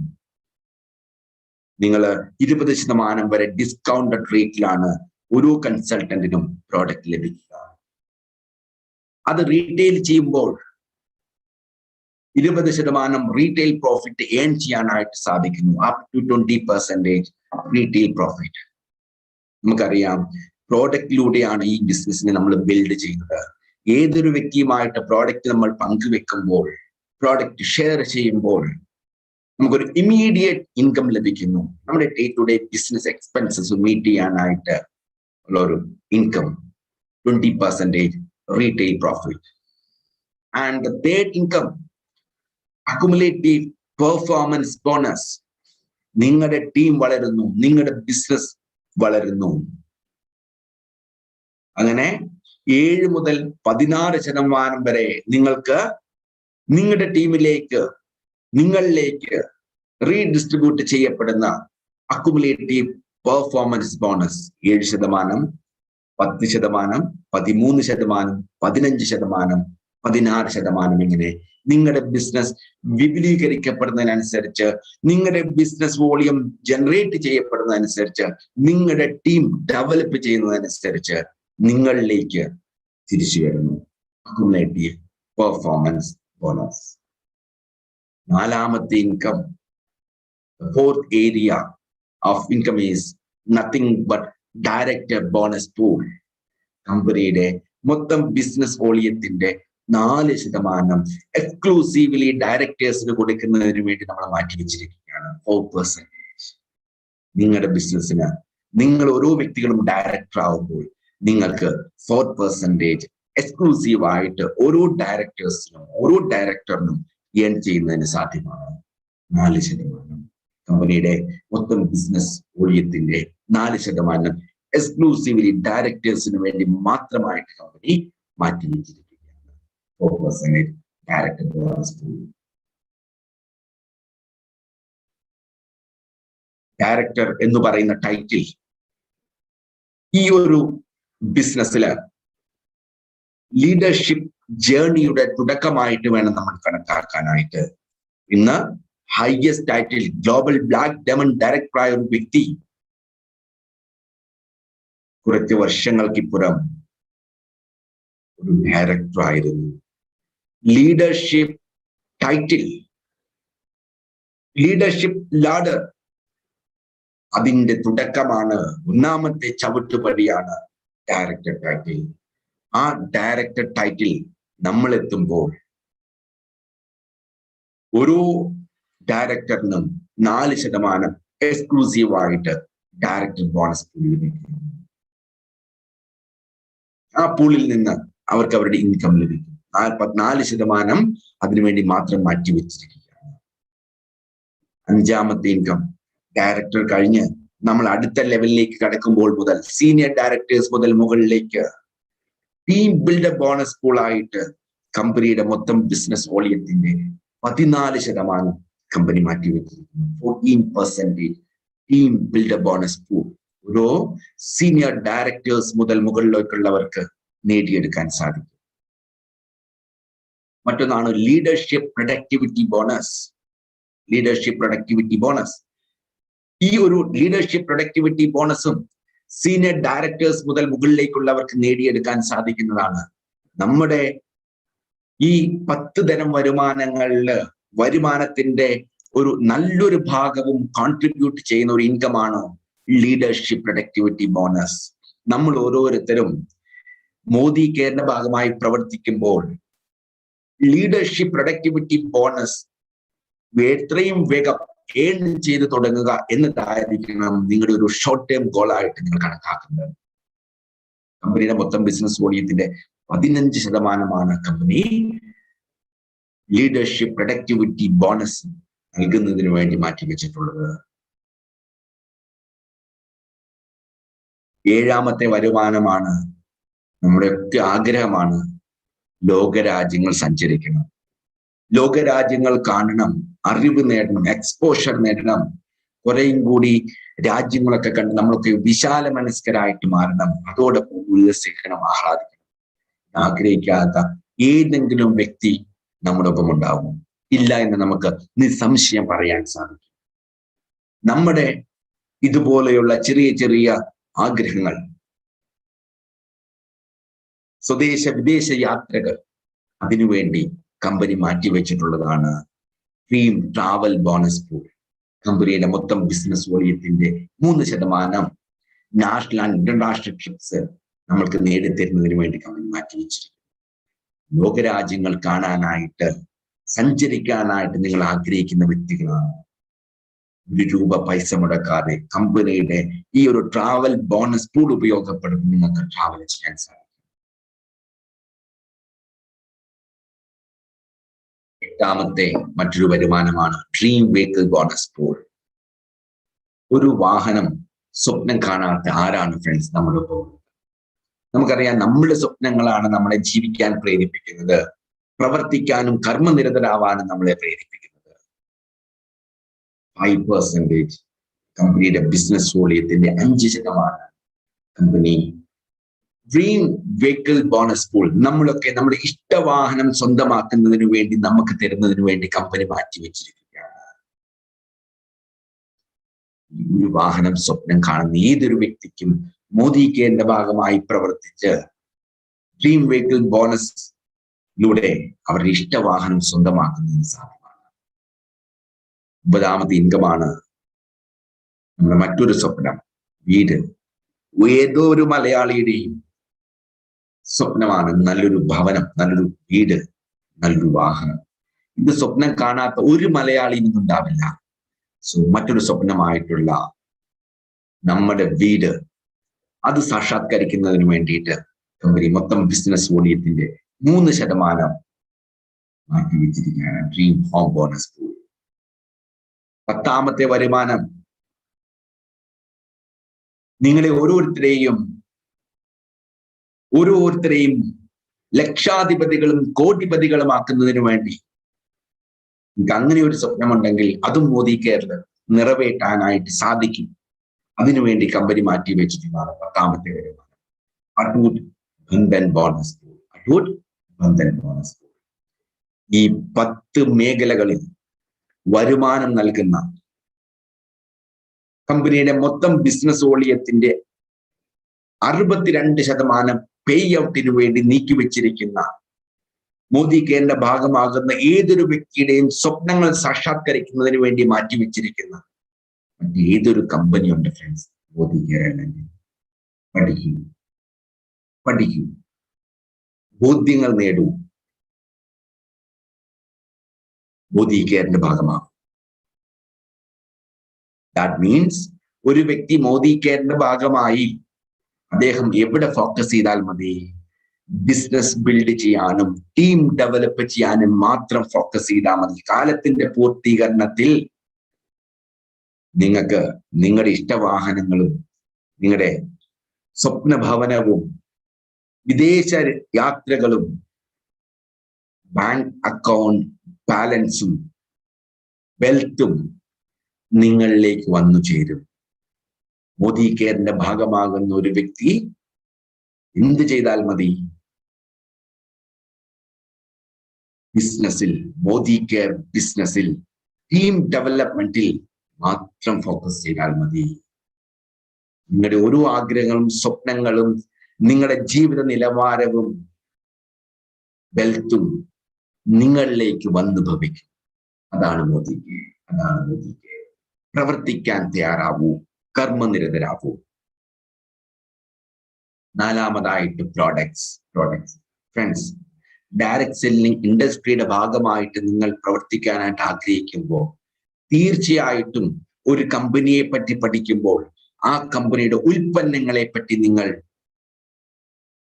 നിങ്ങൾ 20% വരെ ഡിസ്കൗണ്ടഡ് റേറ്റിലാണ് ഓരോ കൺസൾട്ടന്റിനും പ്രോഡക്റ്റ് ലഭിക്കുക. അത് റീറ്റെയിൽ ചെയ്യുമ്പോൾ 20% റീറ്റെയിൽ പ്രോഫിറ്റ് ഏൺ ചെയ്യാനായിട്ട് സാധിക്കുന്നു. Up to 20% retail profit. നമുക്കറിയാം, പ്രോഡക്റ്റിലൂടെയാണ് ഈ ബിസിനസ്സിനെ നമ്മൾ ബിൽഡ് ചെയ്യുന്നത്. ഏതൊരു വ്യക്തിയുമായിട്ട് പ്രോഡക്റ്റ് നമ്മൾ പങ്കുവെക്കുമ്പോൾ, പ്രോഡക്റ്റ് ഷെയർ ചെയ്യുമ്പോൾ നമുക്കൊരു ഇമ്മീഡിയറ്റ് ഇൻകം ലഭിക്കുന്നു. നമ്മുടെ day to day business expenses meet ചെയ്യാനായിട്ട് ഉള്ള ഒരു income. 20% retail profit. And the third income, accumulative performance bonus. നിങ്ങളുടെ ടീം വളരുന്നു, നിങ്ങളുടെ ബിസിനസ് വളരുന്നു. അങ്ങനെ 7 മുതൽ 16% വരെ നിങ്ങൾക്ക് നിങ്ങളുടെ ടീമിലേക്ക്, നിങ്ങളിലേക്ക് റീഡിസ്ട്രിബ്യൂട്ട് ചെയ്യപ്പെടുന്ന അക്യുമുലേറ്റീവ് പെർഫോമൻസ് ബോണസ് 7%, 10%, 13%, 15%, 16%. ഇങ്ങനെ നിങ്ങളുടെ ബിസിനസ് വിപുലീകരിക്കപ്പെടുന്നതിനനുസരിച്ച്, നിങ്ങളുടെ ബിസിനസ് വോളിയം ജനറേറ്റ് ചെയ്യപ്പെടുന്നതനുസരിച്ച്, നിങ്ങളുടെ ടീം ഡെവലപ്പ് ചെയ്യുന്നതനുസരിച്ച് നിങ്ങളിലേക്ക് തിരിച്ചു വരുന്നു അക്യുമുലേറ്റീവ് പെർഫോമൻസ് ബോണസ്. 4ാമത്തെ income, fourth area of income is nothing but director bonus pool. കമ്പനിയുടെ മൊത്തം ബിസിനസ് വോളിയത്തിന്റെ 4% എക്സ്ക്ലൂസീവ്ലി ഡയറക്ടേഴ്സിന് കൊടുക്കുന്നതിന് വേണ്ടി നമ്മൾ മാറ്റി വെച്ചിരിക്കുകയാണ്. 4%. നിങ്ങളുടെ ബിസിനസ്സിന് നിങ്ങൾ ഓരോ വ്യക്തികളും ഡയറക്ടർ ആവുമ്പോൾ നിങ്ങൾക്ക് 4% എക്സ്ക്ലൂസീവ് ആയിട്ട് ഓരോ ഡയറക്ടറിനും ഏൺ ചെയ്യുന്നതിന് സാധ്യമാണ്. 4%. കമ്പനിയുടെ മൊത്തം ബിസിനസ് വോളിയത്തിന്റെ 4% എക്സ്ക്ലൂസീവ്ലി ഡയറക്ടേഴ്സിന് വേണ്ടി മാത്രമായിട്ട് കമ്പനി മാറ്റിവെച്ചിരിക്കുകയാണ്. 4% ഡയറക്ടർ ബോണസ് പൂൾ. ഡയറക്ടർ എന്ന് പറയുന്ന ടൈറ്റിൽ ഈ ഒരു ബിസിനസ്സില് ലീഡർഷിപ്പ് ജേർണിയുടെ തുടക്കമായിട്ട് വേണം നമ്മൾ കണക്കാക്കാനായിട്ട്. ഇന്ന് highest title global black diamond ഡയറക്ടറായ ഒരു വ്യക്തി കുറച്ച് വർഷങ്ങൾക്കിപ്പുറം ഒരു ഡയറക്ടർ ആയിരുന്നു. ലീഡർഷിപ്പ് ടൈറ്റിൽ, ലീഡർഷിപ്പ് ലാഡർ, അതിന്റെ തുടക്കമാണ്, ഒന്നാമത്തെ ചവിട്ടുപടിയാണ് ഡയറക്ടർ ടൈറ്റിൽ. ആ ഡയറക്ടർ ടൈറ്റിൽ നമ്മൾ എത്തുമ്പോൾ ഓരോ ഡയറക്ടറിനും 4% എക്സ്ക്ലൂസീവ് ആയിട്ട് ഡയറക്ടർ ബോണസ് പൂൾ ലഭിക്കും. ആ പൂളിൽ നിന്ന് അവർക്ക് അവരുടെ ഇൻകം ലഭിക്കും. 4% അതിനുവേണ്ടി മാത്രം മാറ്റിവെച്ചിരിക്കുകയാണ്. 5ാമത്തെ ഇൻകം, ഡയറക്ടർ കഴിഞ്ഞ് നമ്മൾ അടുത്ത ലെവലിലേക്ക് കടക്കുമ്പോൾ മുതൽ സീനിയർ ഡയറക്ടേഴ്സ് മുതൽ മുകളിലേക്ക് ടീം ബിൽഡർ ബോണസ് പൂൾ ആയിട്ട് കമ്പനിയുടെ മൊത്തം ബിസിനസ് വോളിയത്തിന്റെ 14% കമ്പനി മാറ്റിവെച്ചിരിക്കുന്നു. 14% ടീം ബിൽഡർ ബോണസ് പൂൾ ഓരോ സീനിയർ ഡയറക്ടേഴ്സ് മുതൽ മുകളിലേക്കുള്ളവർക്ക് നേടിയെടുക്കാൻ സാധിക്കും. മറ്റൊന്നാണ് leadership productivity bonus. Leadership productivity bonus, ഈ ഒരു ലീഡർഷിപ്പ് പ്രൊഡക്ടിവിറ്റി ബോണസും സീനിയർ ഡയറക്ടേഴ്സ് മുതൽ മുകളിലേക്കുള്ളവർക്ക് നേടിയെടുക്കാൻ സാധിക്കുന്നതാണ്. നമ്മുടെ ഈ 10 തരം വരുമാനത്തിന്റെ ഒരു നല്ലൊരു ഭാഗവും കോൺട്രിബ്യൂട്ട് ചെയ്യുന്ന ഒരു ഇൻകമാണ് ലീഡർഷിപ്പ് പ്രൊഡക്ടിവിറ്റി ബോണസ്. നമ്മൾ ഓരോരുത്തരും മോദി കെയറിന്റെ ഭാഗമായി പ്രവർത്തിക്കുമ്പോൾ ലീഡർഷിപ്പ് പ്രൊഡക്ടിവിറ്റി ബോണസ് എത്രയും വേഗം ഏൺ ചെയ്ത് തുടങ്ങുക എന്നതായിരിക്കണം നിങ്ങളുടെ ഒരു ഷോർട്ട് ടേം ഗോൾ ആയിട്ട് നിങ്ങൾ കണക്കാക്കുന്നത്. കമ്പനിയുടെ മൊത്തം ബിസിനസ് വോളിയത്തിന്റെ 15% കമ്പനി ലീഡർഷിപ്പ് പ്രൊഡക്ടിവിറ്റി ബോണസ് നൽകുന്നതിന് വേണ്ടി മാറ്റിവെച്ചിട്ടുള്ളത്. 7ാമത്തെ വരുമാനമാണ്, നമ്മുടെയൊക്കെ ആഗ്രഹമാണ്, ലോകരാജ്യങ്ങൾ സഞ്ചരിക്കണം, ലോകരാജ്യങ്ങൾ കാണണം, അറിവ് നേടണം, എക്സ്പോഷർ നേടണം, കുറേയും കൂടി രാജ്യങ്ങളൊക്കെ കണ്ട് നമ്മളൊക്കെ വിശാല മനസ്കരായിട്ട് മാറണം, അതോടൊപ്പം ഉല്ലസിക്കണം, ആഹ്ലാദിക്കണം. ആഗ്രഹിക്കാത്ത ഏതെങ്കിലും വ്യക്തി നമ്മുടെ ഒപ്പം ഉണ്ടാവും? ഇല്ല എന്ന് നമുക്ക് നിസ്സംശയം പറയാൻ സാധിക്കും. നമ്മുടെ ഇതുപോലെയുള്ള ചെറിയ ചെറിയ ആഗ്രഹങ്ങൾ, സ്വദേശ വിദേശ യാത്രകൾ, അതിനുവേണ്ടി കമ്പനി മാറ്റിവെച്ചിട്ടുള്ളതാണ് ഡ്രീം ട്രാവൽ ബോണസ് പൂൾ. കമ്പനിയുടെ മൊത്തം ബിസിനസ് വോളിയത്തിന്റെ 3% നാഷണൽ ആൻഡ് ഇന്റർനാഷണൽ ട്രിപ്സ് നമ്മൾക്ക് നേടിത്തരുന്നതിന് വേണ്ടി കമ്പനി മാറ്റിവെച്ചിരിക്കുന്നു. ലോകരാജ്യങ്ങൾ കാണാനായിട്ട്, സഞ്ചരിക്കാനായിട്ട് നിങ്ങൾ ആഗ്രഹിക്കുന്ന വ്യക്തികളാണ്, ₹1 പൈസ മുടക്കാതെ കമ്പനിയുടെ ഈ ഒരു ട്രാവൽ ബോണസ് പൂൾ ഉപയോഗപ്പെടുത്തി നിങ്ങൾക്ക് ട്രാവൽ ചെയ്യാൻ സാധിക്കും. 8ാമത്തെ മറ്റൊരു വരുമാനമാണ് ഡ്രീം വെഹിക്കിൾ ബോണസ് പൂൾ. ഒരു വാഹനം സ്വപ്നം കാണാത്ത ആരാണ് ഫ്രണ്ട്സ് നമ്മുടെ പോകുന്നത്? നമുക്കറിയാം, നമ്മുടെ സ്വപ്നങ്ങളാണ് നമ്മളെ ജീവിക്കാൻ പ്രേരിപ്പിക്കുന്നത്, പ്രവർത്തിക്കാനും കർമ്മനിരതരാവാനും നമ്മളെ പ്രേരിപ്പിക്കുന്നത്. 5% കമ്പനിയുടെ ബിസിനസ് വോളിയത്തിന്റെ 5% company dream vehicle bonus pool, നമ്മളൊക്കെ നമ്മുടെ ഇഷ്ടവാഹനം സ്വന്തമാക്കുന്നതിന് വേണ്ടി നമുക്ക് തരുന്നതിന് വേണ്ടി കമ്പനി മാറ്റിവെച്ചിരിക്കുകയാണ്. ഈ വാഹനം സ്വപ്നം കാണുന്ന ഏതൊരു വ്യക്തിക്കും മോദി കെയറിന്റെ ഭാഗമായി പ്രവർത്തിച്ച് ഡ്രീം വെഹിക്കിൾ ബോണസിലൂടെ അവരുടെ ഇഷ്ടവാഹനം സ്വന്തമാക്കുന്നതിന് സാധ്യമാണ്. 9ാമത്തെ ഇൻകമാണ് നമ്മുടെ മറ്റൊരു സ്വപ്നം, വീട്. ഏതോ ഒരു മലയാളിയുടെയും സ്വപ്നമാണ് നല്ലൊരു ഭവനം, നല്ലൊരു വീട്, നല്ലൊരു വാഹനം. ഇത് സ്വപ്നം കാണാത്ത ഒരു മലയാളിയും ഉണ്ടാവില്ല. മറ്റൊരു സ്വപ്നമായിട്ടുള്ള നമ്മുടെ വീട്, അത് സാക്ഷാത്കരിക്കുന്നതിന് വേണ്ടിയിട്ട് കമ്പനി മൊത്തം ബിസിനസ് വോളിയത്തിന്റെ 3% മാറ്റിവെച്ചിരിക്കുകയാണ് ഡ്രീം ഹോം ബോണസ് പൂൾ. 10ാമത്തെ വരുമാനം നിങ്ങളെ ഓരോരുത്തരെയും ലക്ഷാധിപതികളും കോടിപതികളുമാക്കുന്നതിന് വേണ്ടി നിങ്ങൾക്ക് അങ്ങനെ ഒരു സ്വപ്നമുണ്ടെങ്കിൽ അതും മോദി കെയറിൽ നിറവേറ്റാനായിട്ട് സാധിക്കും. അതിനുവേണ്ടി കമ്പനി മാറ്റി വെച്ചിട്ടുള്ളതാണ് 10ാമത്തെ വരുമാനം, Atoot Bandhan bonus school. Atoot Bandhan bonus school ഈ 10 മേഖലകളിൽ വരുമാനം നൽകുന്ന കമ്പനിയുടെ മൊത്തം ബിസിനസ് വോളിയത്തിന്റെ 62% പേ ഔട്ടിന് വേണ്ടി നീക്കിവെച്ചിരിക്കുന്ന മോദി കെയറിന്റെ ഭാഗമാകുന്ന ഏതൊരു വ്യക്തിയുടെയും സ്വപ്നങ്ങൾ സാക്ഷാത്കരിക്കുന്നതിന് വേണ്ടി മാറ്റിവെച്ചിരിക്കുന്ന മറ്റേതൊരു കമ്പനിയുണ്ട് ഫ്രണ്ട്സ്, മോദി കെയർ അല്ലെങ്കിൽ. പഠിക്കൂ, ബോധ്യങ്ങൾ നേടൂ, മോദി കെയറിന്റെ ഭാഗമാകും. ദാറ്റ് മീൻസ് ഒരു വ്യക്തി മോദി കെയറിന്റെ ഭാഗമായി അദ്ദേഹം എവിടെ ഫോക്കസ് ചെയ്താൽ മതി? ബിസിനസ് ബിൽഡ് ചെയ്യാനും ടീം ഡെവലപ്പ് ചെയ്യാനും മാത്രം ഫോക്കസ് ചെയ്താൽ മതി. കാലത്തിന്റെ പൂർത്തീകരണത്തിൽ നിങ്ങൾക്ക് നിങ്ങളുടെ ഇഷ്ടവാഹനങ്ങളും നിങ്ങളുടെ സ്വപ്ന ഭവനവും വിദേശ യാത്രകളും ബാങ്ക് അക്കൗണ്ട് ബാലൻസും വെൽത്തും നിങ്ങളിലേക്ക് വന്നു ചേരും. മോദി കെയറിന്റെ ഭാഗമാകുന്ന ഒരു വ്യക്തി എന്ത് ചെയ്താൽ മതി? ബിസിനസ്സിൽ, മോദി കെയർ ബിസിനസ്സിൽ ടീം ഡെവലപ്മെന്റിൽ മാത്രം ഫോക്കസ് ചെയ്താൽ മതി. നിങ്ങളുടെ ഓരോ ആഗ്രഹങ്ങളും സ്വപ്നങ്ങളും നിങ്ങളുടെ ജീവിത നിലവാരവും വെൽത്തും നിങ്ങളിലേക്ക് വന്നു ഭവിക്കും. അതാണ് മോദി കെയർ. പ്രവർത്തിക്കാൻ തയ്യാറാവൂ, കർമ്മനിരതരാകൂ. 4ാമതായിട്ട് പ്രോഡക്ട്സ്. ഫ്രണ്ട്സ്, ഡയറക്ട് സെല്ലിംഗ് ഇൻഡസ്ട്രിയുടെ ഭാഗമായിട്ട് നിങ്ങൾ പ്രവർത്തിക്കാനായിട്ട് ആഗ്രഹിക്കുമ്പോൾ തീർച്ചയായിട്ടും ഒരു കമ്പനിയെ പറ്റി പഠിക്കുമ്പോൾ ആ കമ്പനിയുടെ ഉൽപ്പന്നങ്ങളെ പറ്റി നിങ്ങൾ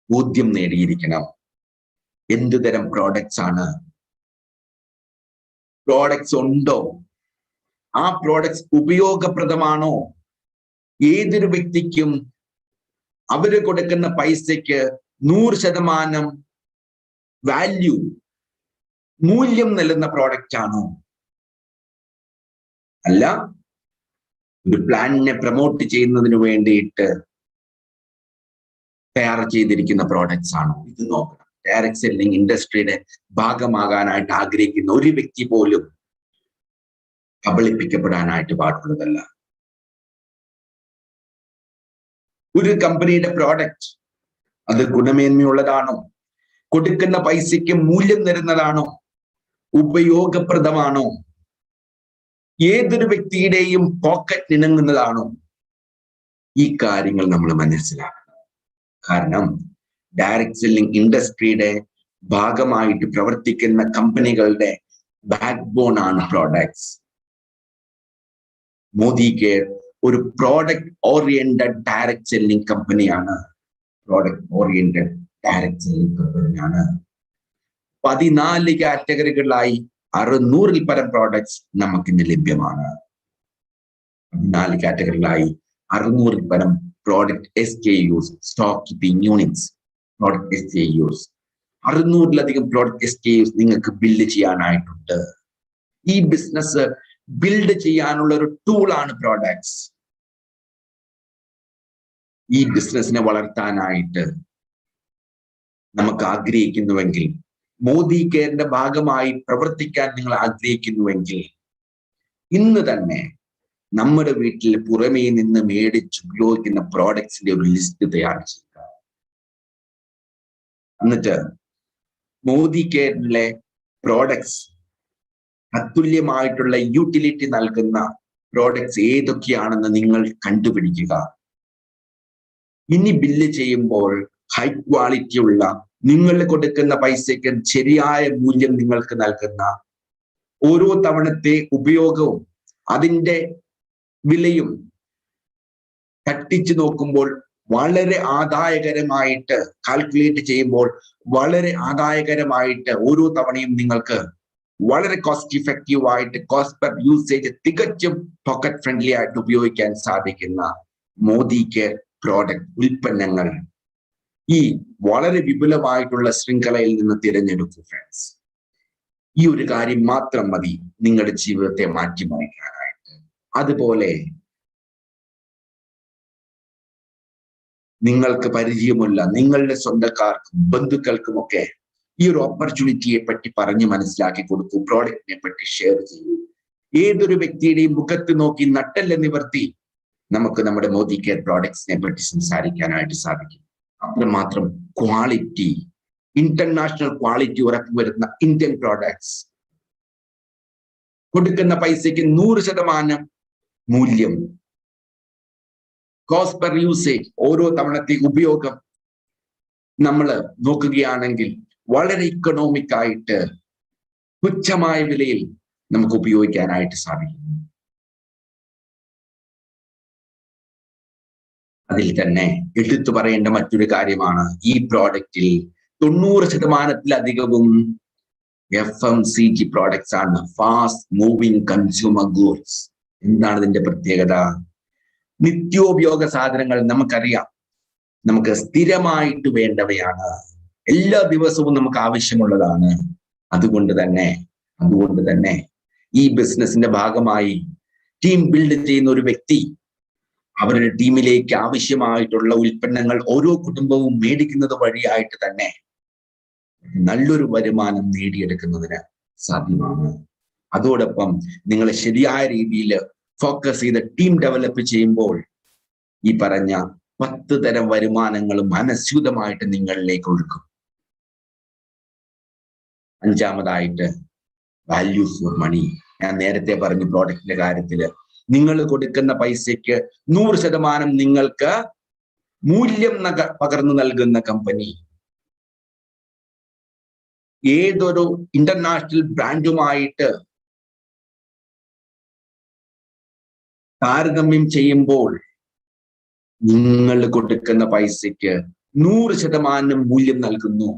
ബോധ്യം നേടിയിരിക്കണം. എന്തുതരം പ്രോഡക്ട്സ് ആണ്, പ്രോഡക്ട്സ് ഉണ്ടോ, ആ പ്രോഡക്ട്സ് ഉപയോഗപ്രദമാണോ, ഏതൊരു വ്യക്തിക്കും അവര് കൊടുക്കുന്ന പൈസയ്ക്ക് 100% വാല്യൂ, മൂല്യം നൽകുന്ന പ്രോഡക്റ്റ് ആണോ, അല്ല ഒരു പ്ലാനിനെ പ്രൊമോട്ട് ചെയ്യുന്നതിന് വേണ്ടിയിട്ട് തയ്യാർ ചെയ്തിരിക്കുന്ന പ്രോഡക്ട്സ് ആണോ? ഇത് നോക്കണം. ഡയറക്ട് സെല്ലിംഗ് ഇൻഡസ്ട്രിയുടെ ഭാഗമാകാനായിട്ട് ആഗ്രഹിക്കുന്ന ഒരു വ്യക്തി പോലും കബളിപ്പിക്കപ്പെടാനായിട്ട് പാടുള്ളതല്ല. ഒരു കമ്പനിയുടെ പ്രോഡക്റ്റ് അത് ഗുണമേന്മയുള്ളതാണോ, കൊടുക്കുന്ന പൈസയ്ക്ക് മൂല്യം തരുന്നതാണോ, ഉപയോഗപ്രദമാണോ, ഏതൊരു വ്യക്തിയുടെയും പോക്കറ്റ് ഇണങ്ങുന്നതാണോ, ഈ കാര്യങ്ങൾ നമ്മൾ മനസ്സിലാക്കണം. കാരണം ഡയറക്ട് സെല്ലിംഗ് ഇൻഡസ്ട്രിയുടെ ഭാഗമായിട്ട് പ്രവർത്തിക്കുന്ന കമ്പനികളുടെ ബാക്ക് ബോൺ ആണ് പ്രോഡക്ട്സ്. മോദി കെയർ ഒരു പ്രോഡക്റ്റ് ഓറിയന്റഡ് ഡയറക്ട് സെല്ലിംഗ് കമ്പനിയാണ്. 14 കാറ്റഗറികളിലായി 600-ൽ പരം പ്രോഡക്ട്സ് നമുക്കിന്ന് ലഭ്യമാണ്. 14 കാറ്റഗറികളായി 600-ൽ പരം product SKUs, stock keeping units, product SKUs, 600-ലധികം പ്രോഡക്റ്റ് SKUs നിങ്ങൾക്ക് ബിൽഡ് ചെയ്യാനായിട്ടുണ്ട്. ഈ ബിസിനസ് ബിൽഡ് ചെയ്യാനുള്ള ഒരു ടൂളാണ് പ്രോഡക്ട്സ്. ഈ ബിസിനസിനെ വളർത്താനായിട്ട് നമുക്ക് ആഗ്രഹിക്കുന്നുവെങ്കിൽ, മോദി കെയറിന്റെ ഭാഗമായി പ്രവർത്തിക്കാൻ നിങ്ങൾ ആഗ്രഹിക്കുന്നുവെങ്കിൽ, ഇന്ന് തന്നെ നമ്മുടെ വീട്ടിൽ പുറമേ നിന്ന് മേടിച്ച് ഉപയോഗിക്കുന്ന പ്രോഡക്ട്സിന്റെ ഒരു ലിസ്റ്റ് തയ്യാർ ചെയ്യുക. എന്നിട്ട് മോദി കെയറിലെ പ്രോഡക്ട്സ് അതുല്യമായിട്ടുള്ള യൂട്ടിലിറ്റി നൽകുന്ന പ്രോഡക്ട്സ് ഏതൊക്കെയാണെന്ന് നിങ്ങൾ കണ്ടുപിടിക്കുക. ഇനി ബില്ല് ചെയ്യുമ്പോൾ ഹൈ ക്വാളിറ്റി ഉള്ള, നിങ്ങൾ കൊടുക്കുന്ന പൈസയ്ക്ക് ശരിയായ മൂല്യം നിങ്ങൾക്ക് നൽകുന്ന, ഓരോ തവണത്തെ ഉപയോഗവും അതിൻ്റെ വിലയും തട്ടിച്ചു നോക്കുമ്പോൾ വളരെ ആദായകരമായിട്ട്, കാൽക്കുലേറ്റ് ചെയ്യുമ്പോൾ വളരെ ആദായകരമായിട്ട് ഓരോ തവണയും നിങ്ങൾക്ക് വളരെ കോസ്റ്റ് ഇഫക്റ്റീവ് ആയിട്ട്, കോസ്റ്റ് പെർ യൂസേജ് തികച്ചും പോക്കറ്റ് ഫ്രണ്ട്ലി ആയിട്ട് ഉപയോഗിക്കാൻ സാധിക്കുന്ന മോദി കെയർ പ്രോഡക്റ്റ് ഉൽപ്പന്നങ്ങൾ ഈ വളരെ വിപുലമായിട്ടുള്ള ശൃംഖലയിൽ നിന്ന് തിരഞ്ഞെടുക്കൂ ഫ്രണ്ട്സ്. ഈ ഒരു കാര്യം മാത്രം മതി നിങ്ങളുടെ ജീവിതത്തെ മാറ്റിമറിക്കാനായിട്ട്. അതുപോലെ നിങ്ങൾക്ക് പരിചയമുള്ള നിങ്ങളുടെ സ്വന്തക്കാർക്കും ബന്ധുക്കൾക്കുമൊക്കെ ഈ ഒരു ഓപ്പർച്യൂണിറ്റിയെ പറ്റി പറഞ്ഞ് മനസ്സിലാക്കി കൊടുക്കൂ. പ്രോഡക്റ്റിനെ പറ്റി ഷെയർ ചെയ്യൂ. ഏതൊരു വ്യക്തിയുടെയും മുഖത്ത് നോക്കി നട്ടെല്ല് നിവർത്തി നമുക്ക് നമ്മുടെ മോദി കെയർ പ്രോഡക്ട്സിനെ പറ്റി സംസാരിക്കാനായിട്ട് സാധിക്കും. അത്രമാത്രം ക്വാളിറ്റി, ഇന്റർനാഷണൽ ക്വാളിറ്റി ഉറപ്പുവരുന്ന ഇന്ത്യൻ പ്രോഡക്ട്സ്, കൊടുക്കുന്ന പൈസയ്ക്ക് 100% മൂല്യം, കോസ്റ്റ് പെർ യൂസേജ്, ഓരോ തവണത്തെ ഉപയോഗം നമ്മൾ നോക്കുകയാണെങ്കിൽ വളരെ ഇക്കണോമിക് ആയിട്ട് തുച്ഛമായ വിലയിൽ നമുക്ക് ഉപയോഗിക്കാനായിട്ട് സാധിക്കും. അതിൽ തന്നെ എടുത്തു പറയേണ്ട മറ്റൊരു കാര്യമാണ്, ഈ പ്രോഡക്റ്റിൽ 90%-ലധികവും FMCG പ്രോഡക്ട്സ് ആണ്, ഫാസ്റ്റ് മൂവിങ് കൺസ്യൂമർ ഗൂഡ്സ്. എന്താണ് ഇതിന്റെ പ്രത്യേകത? നിത്യോപയോഗ സാധനങ്ങൾ നമുക്കറിയാം, നമുക്ക് സ്ഥിരമായിട്ട് വേണ്ടവയാണ്, എല്ലാ ദിവസവും നമുക്ക് ആവശ്യമുള്ളതാണ്. അതുകൊണ്ട് തന്നെ ഈ ബിസിനസിന്റെ ഭാഗമായി ടീം ബിൽഡ് ചെയ്യുന്ന ഒരു വ്യക്തി അവരുടെ ടീമിലേക്ക് ആവശ്യമായിട്ടുള്ള ഉൽപ്പന്നങ്ങൾ ഓരോ കുടുംബവും മേടിക്കുന്നത് വഴിയായിട്ട് തന്നെ നല്ലൊരു വരുമാനം നേടിയെടുക്കുന്നതിന് സാധ്യമാണ്. അതോടൊപ്പം നിങ്ങൾ ശരിയായ രീതിയിൽ ഫോക്കസ് ചെയ്ത് ടീം ഡെവലപ്പ് ചെയ്യുമ്പോൾ ഈ പറഞ്ഞ 10 തരം വരുമാനങ്ങളും അനസ്യൂതമായിട്ട് നിങ്ങളിലേക്ക് ഒഴുക്കും. അഞ്ചാമതായിട്ട് വാല്യൂ ഫോർ മണി. ഞാൻ നേരത്തെ പറഞ്ഞു, പ്രോഡക്റ്റിന്റെ കാര്യത്തില് നിങ്ങൾ കൊടുക്കുന്ന പൈസയ്ക്ക് 100% നിങ്ങൾക്ക് മൂല്യം പകർന്നു നൽകുന്ന കമ്പനി. ഏതൊരു ഇന്റർനാഷണൽ ബ്രാൻഡുമായിട്ട് താരതമ്യം ചെയ്യുമ്പോൾ നിങ്ങൾ കൊടുക്കുന്ന പൈസയ്ക്ക് 100% മൂല്യം നൽകുന്നു.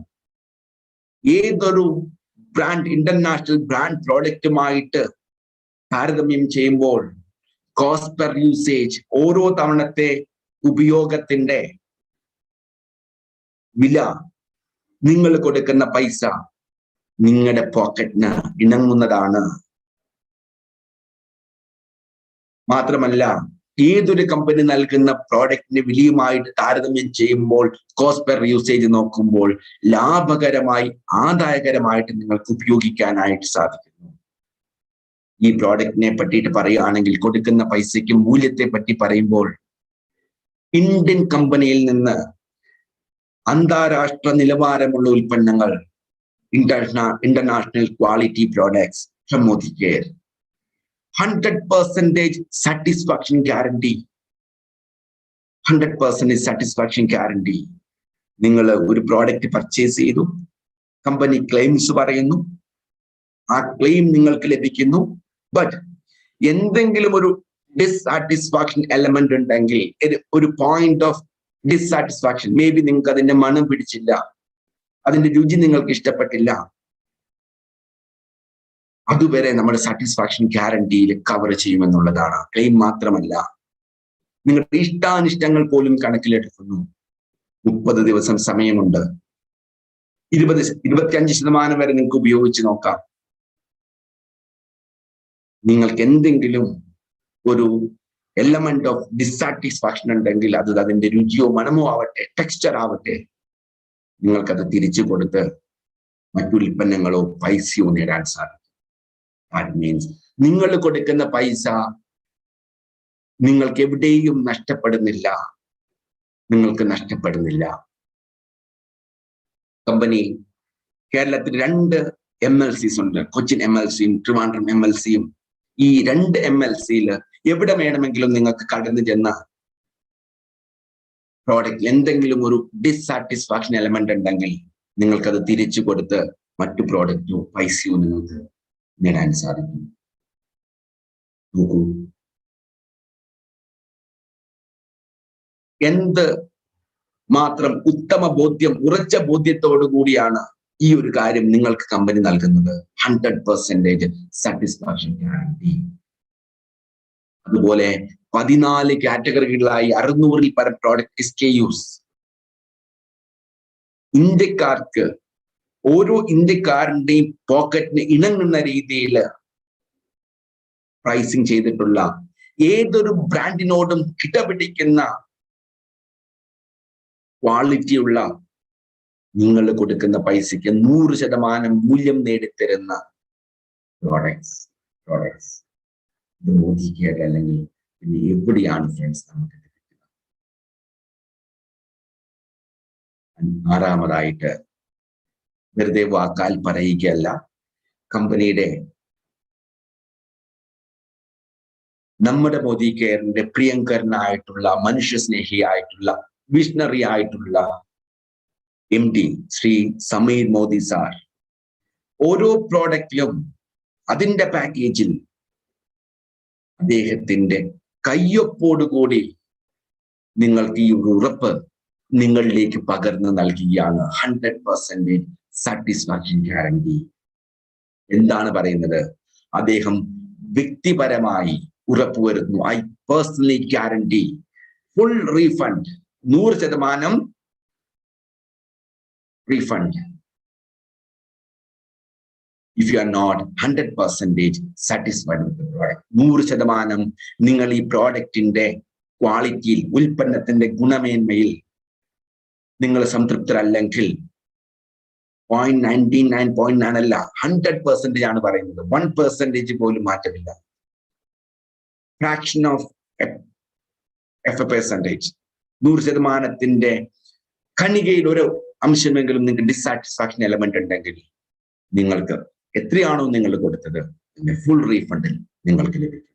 ഏതൊരു ബ്രാൻഡ്, ഇന്റർനാഷണൽ ബ്രാൻഡ് പ്രോഡക്റ്റുമായിട്ട് താരതമ്യം ചെയ്യുമ്പോൾ കോസ്റ്റ് പെർ യൂസേജ്, ഓരോ തവണത്തെ ഉപയോഗത്തിന്റെ വില, നിങ്ങൾ കൊടുക്കുന്ന പൈസ നിങ്ങളുടെ പോക്കറ്റിന് ഇണങ്ങുന്നതാണ്. മാത്രമല്ല, ഏതൊരു കമ്പനി നൽകുന്ന പ്രോഡക്റ്റിന്റെ വിലയുമായിട്ട് താരതമ്യം ചെയ്യുമ്പോൾ കോസ്റ്റ് പെർ യൂസേജ് നോക്കുമ്പോൾ ലാഭകരമായി, ആദായകരമായിട്ട് നിങ്ങൾക്ക് ഉപയോഗിക്കാനായിട്ട് സാധിക്കുന്നു. ഈ പ്രോഡക്റ്റിനെ പറ്റിയിട്ട് പറയുകയാണെങ്കിൽ, കൊടുക്കുന്ന പൈസയ്ക്ക് മൂല്യത്തെ പറ്റി പറയുമ്പോൾ ഇന്ത്യൻ കമ്പനിയിൽ നിന്ന് അന്താരാഷ്ട്ര നിലവാരമുള്ള ഉൽപ്പന്നങ്ങൾ, international quality products from Modi care, 100% satisfaction guarantee. 100% satisfaction guarantee. നിങ്ങൾ ഒരു പ്രോഡക്റ്റ് പർച്ചേസ് ചെയ്തു, കമ്പനി ക്ലെയിംസ് പറയുന്നു, ആ ക്ലെയിം നിങ്ങൾക്ക് ലഭിക്കുന്നു. ബട്ട് എന്തെങ്കിലും ഒരു ഡിസാറ്റിസ്ഫാക്ഷൻ എലമെന്റ് ഉണ്ടെങ്കിൽ, ഒരു point of dissatisfaction, may be നിങ്ങൾക്ക് അതിന്റെ മണം പിടിച്ചില്ല, അതിന്റെ രുചി നിങ്ങൾക്ക് ഇഷ്ടപ്പെട്ടില്ല, അതുവരെ നമ്മുടെ സാറ്റിസ്ഫാക്ഷൻ ഗ്യാരണ്ടിയിൽ കവർ ചെയ്യുമെന്നുള്ളതാണ്. ക്ലെയിം മാത്രമല്ല, നിങ്ങളുടെ ഇഷ്ടാനിഷ്ടങ്ങൾ പോലും കണക്കിലെടുക്കുന്നു. 30 ദിവസം സമയമുണ്ട്. 25% വരെ നിങ്ങൾക്ക് ഉപയോഗിച്ച് നോക്കാം. നിങ്ങൾക്ക് എന്തെങ്കിലും ഒരു എലമെന്റ് ഓഫ് ഡിസാറ്റിസ്ഫാക്ഷൻ ഉണ്ടെങ്കിൽ, അത് അതിന്റെ രുചിയോ മണമോ ആവട്ടെ, ടെക്സ്ചർ ആവട്ടെ, നിങ്ങൾക്കത് തിരിച്ചു കൊടുത്ത് മറ്റു ഉൽപ്പന്നങ്ങളോ പൈസയോ നേടാൻ സാധിക്കും. ദാറ്റ് മീൻസ് നിങ്ങൾ കൊടുക്കുന്ന പൈസ നിങ്ങൾക്ക് എവിടെയും നഷ്ടപ്പെടുന്നില്ല. കമ്പനി കേരളത്തിൽ 2 MLCs ഉണ്ട്, കൊച്ചിൻ MLCയും ട്രിവാൻഡ്രം MLCയും. ഈ 2 MLCയിൽ എവിടെ വേണമെങ്കിലും നിങ്ങൾക്ക് കടന്നു ചെന്ന പ്രോഡക്റ്റ് എന്തെങ്കിലും ഒരു ഡിസാറ്റിസ്ഫാക്ഷൻ എലമെന്റ് ഉണ്ടെങ്കിൽ നിങ്ങൾക്കത് തിരിച്ചു കൊടുത്ത് മറ്റു പ്രോഡക്റ്റോ പൈസയോ നിങ്ങൾക്ക് നേടാൻ സാധിക്കും. നോക്കൂ, എന്ത് മാത്രം ഉത്തമ ബോധ്യം, ഉറച്ച ബോധ്യത്തോടു കൂടിയാണ് ഈ ഒരു കാര്യം നിങ്ങൾക്ക് കമ്പനി നൽകുന്നത്. 100% സാറ്റിസ്ഫാക്ഷൻ ഗ്യാരണ്ടി. അതുപോലെ 14 കാറ്റഗറികളായി 600-ൽ പരം പ്രോഡക്റ്റ് SKUs. ഇന്ത്യക്കാർക്ക്, ഓരോ ഇന്ത്യക്കാരന്റെയും പോക്കറ്റിന് ഇണങ്ങുന്ന രീതിയിൽ പ്രൈസിങ് ചെയ്തിട്ടുള്ള, ഏതൊരു ബ്രാൻഡിനോടും കിടപിടിക്കുന്ന ക്വാളിറ്റിയുള്ള, നിങ്ങൾ കൊടുക്കുന്ന പൈസയ്ക്ക് 100% മൂല്യം നേടിത്തരുന്ന പ്രോഡക്ട്സ്. ഇത് മോദിക്ക് അല്ലെങ്കിൽ പിന്നെ എവിടെയാണ് ഫ്രണ്ട്സ് നമുക്ക് കിട്ടുക? ആറാമതായിട്ട്, വെറുതെ വാക്കാൽ പറയുകയല്ല, കമ്പനിയുടെ, നമ്മുടെ മോദി കെയറിന്റെ പ്രിയങ്കരനായിട്ടുള്ള, മനുഷ്യസ്നേഹിയായിട്ടുള്ള, വിഷണറി ആയിട്ടുള്ള MD ശ്രീ സമീർ മോദി സാർ ഓരോ പ്രോഡക്റ്റിലും അതിന്റെ പാക്കേജിൽ അദ്ദേഹത്തിന്റെ കയ്യൊപ്പോടുകൂടി നിങ്ങൾക്ക് ഈ ഉറപ്പ് നിങ്ങളിലേക്ക് പകർന്നു നൽകുകയാണ്. 100% സാറ്റിസ്ഫാക്ഷൻ ഗ്യാരണ്ടി. എന്താണ് പറയുന്നത്? അദ്ദേഹം വ്യക്തിപരമായി ഉറപ്പുവരുത്തുന്നു, I personally guarantee full refund, 100% refund if you are not 100% satisfied with the product. 100% നിങ്ങൾ ഈ പ്രോഡക്റ്റിന്റെ ക്വാളിറ്റിയിൽ, ഉൽപ്പന്നത്തിന്റെ ഗുണമേന്മയിൽ നിങ്ങൾ സംതൃപ്തരല്ലെങ്കിൽ 0.99 അല്ല, 100% ആണ് പറയുന്നത്. 1% പോലും മാറ്റമില്ല. ഫ്രാക്ഷൻ ഓഫ് എ പെർസെന്റേജ്, 100%ത്തിന്റെ കണികയിൽ ഒരു അംശമെങ്കിലും നിങ്ങൾക്ക് ഡിസാറ്റിസ്ഫാക്ഷൻ എലമെന്റ് ഉണ്ടെങ്കിൽ നിങ്ങൾക്ക് എത്രയാണോ നിങ്ങൾ കൊടുത്തത് അതിന്റെ ഫുൾ റീഫണ്ടിൽ നിങ്ങൾക്ക് ലഭിക്കും.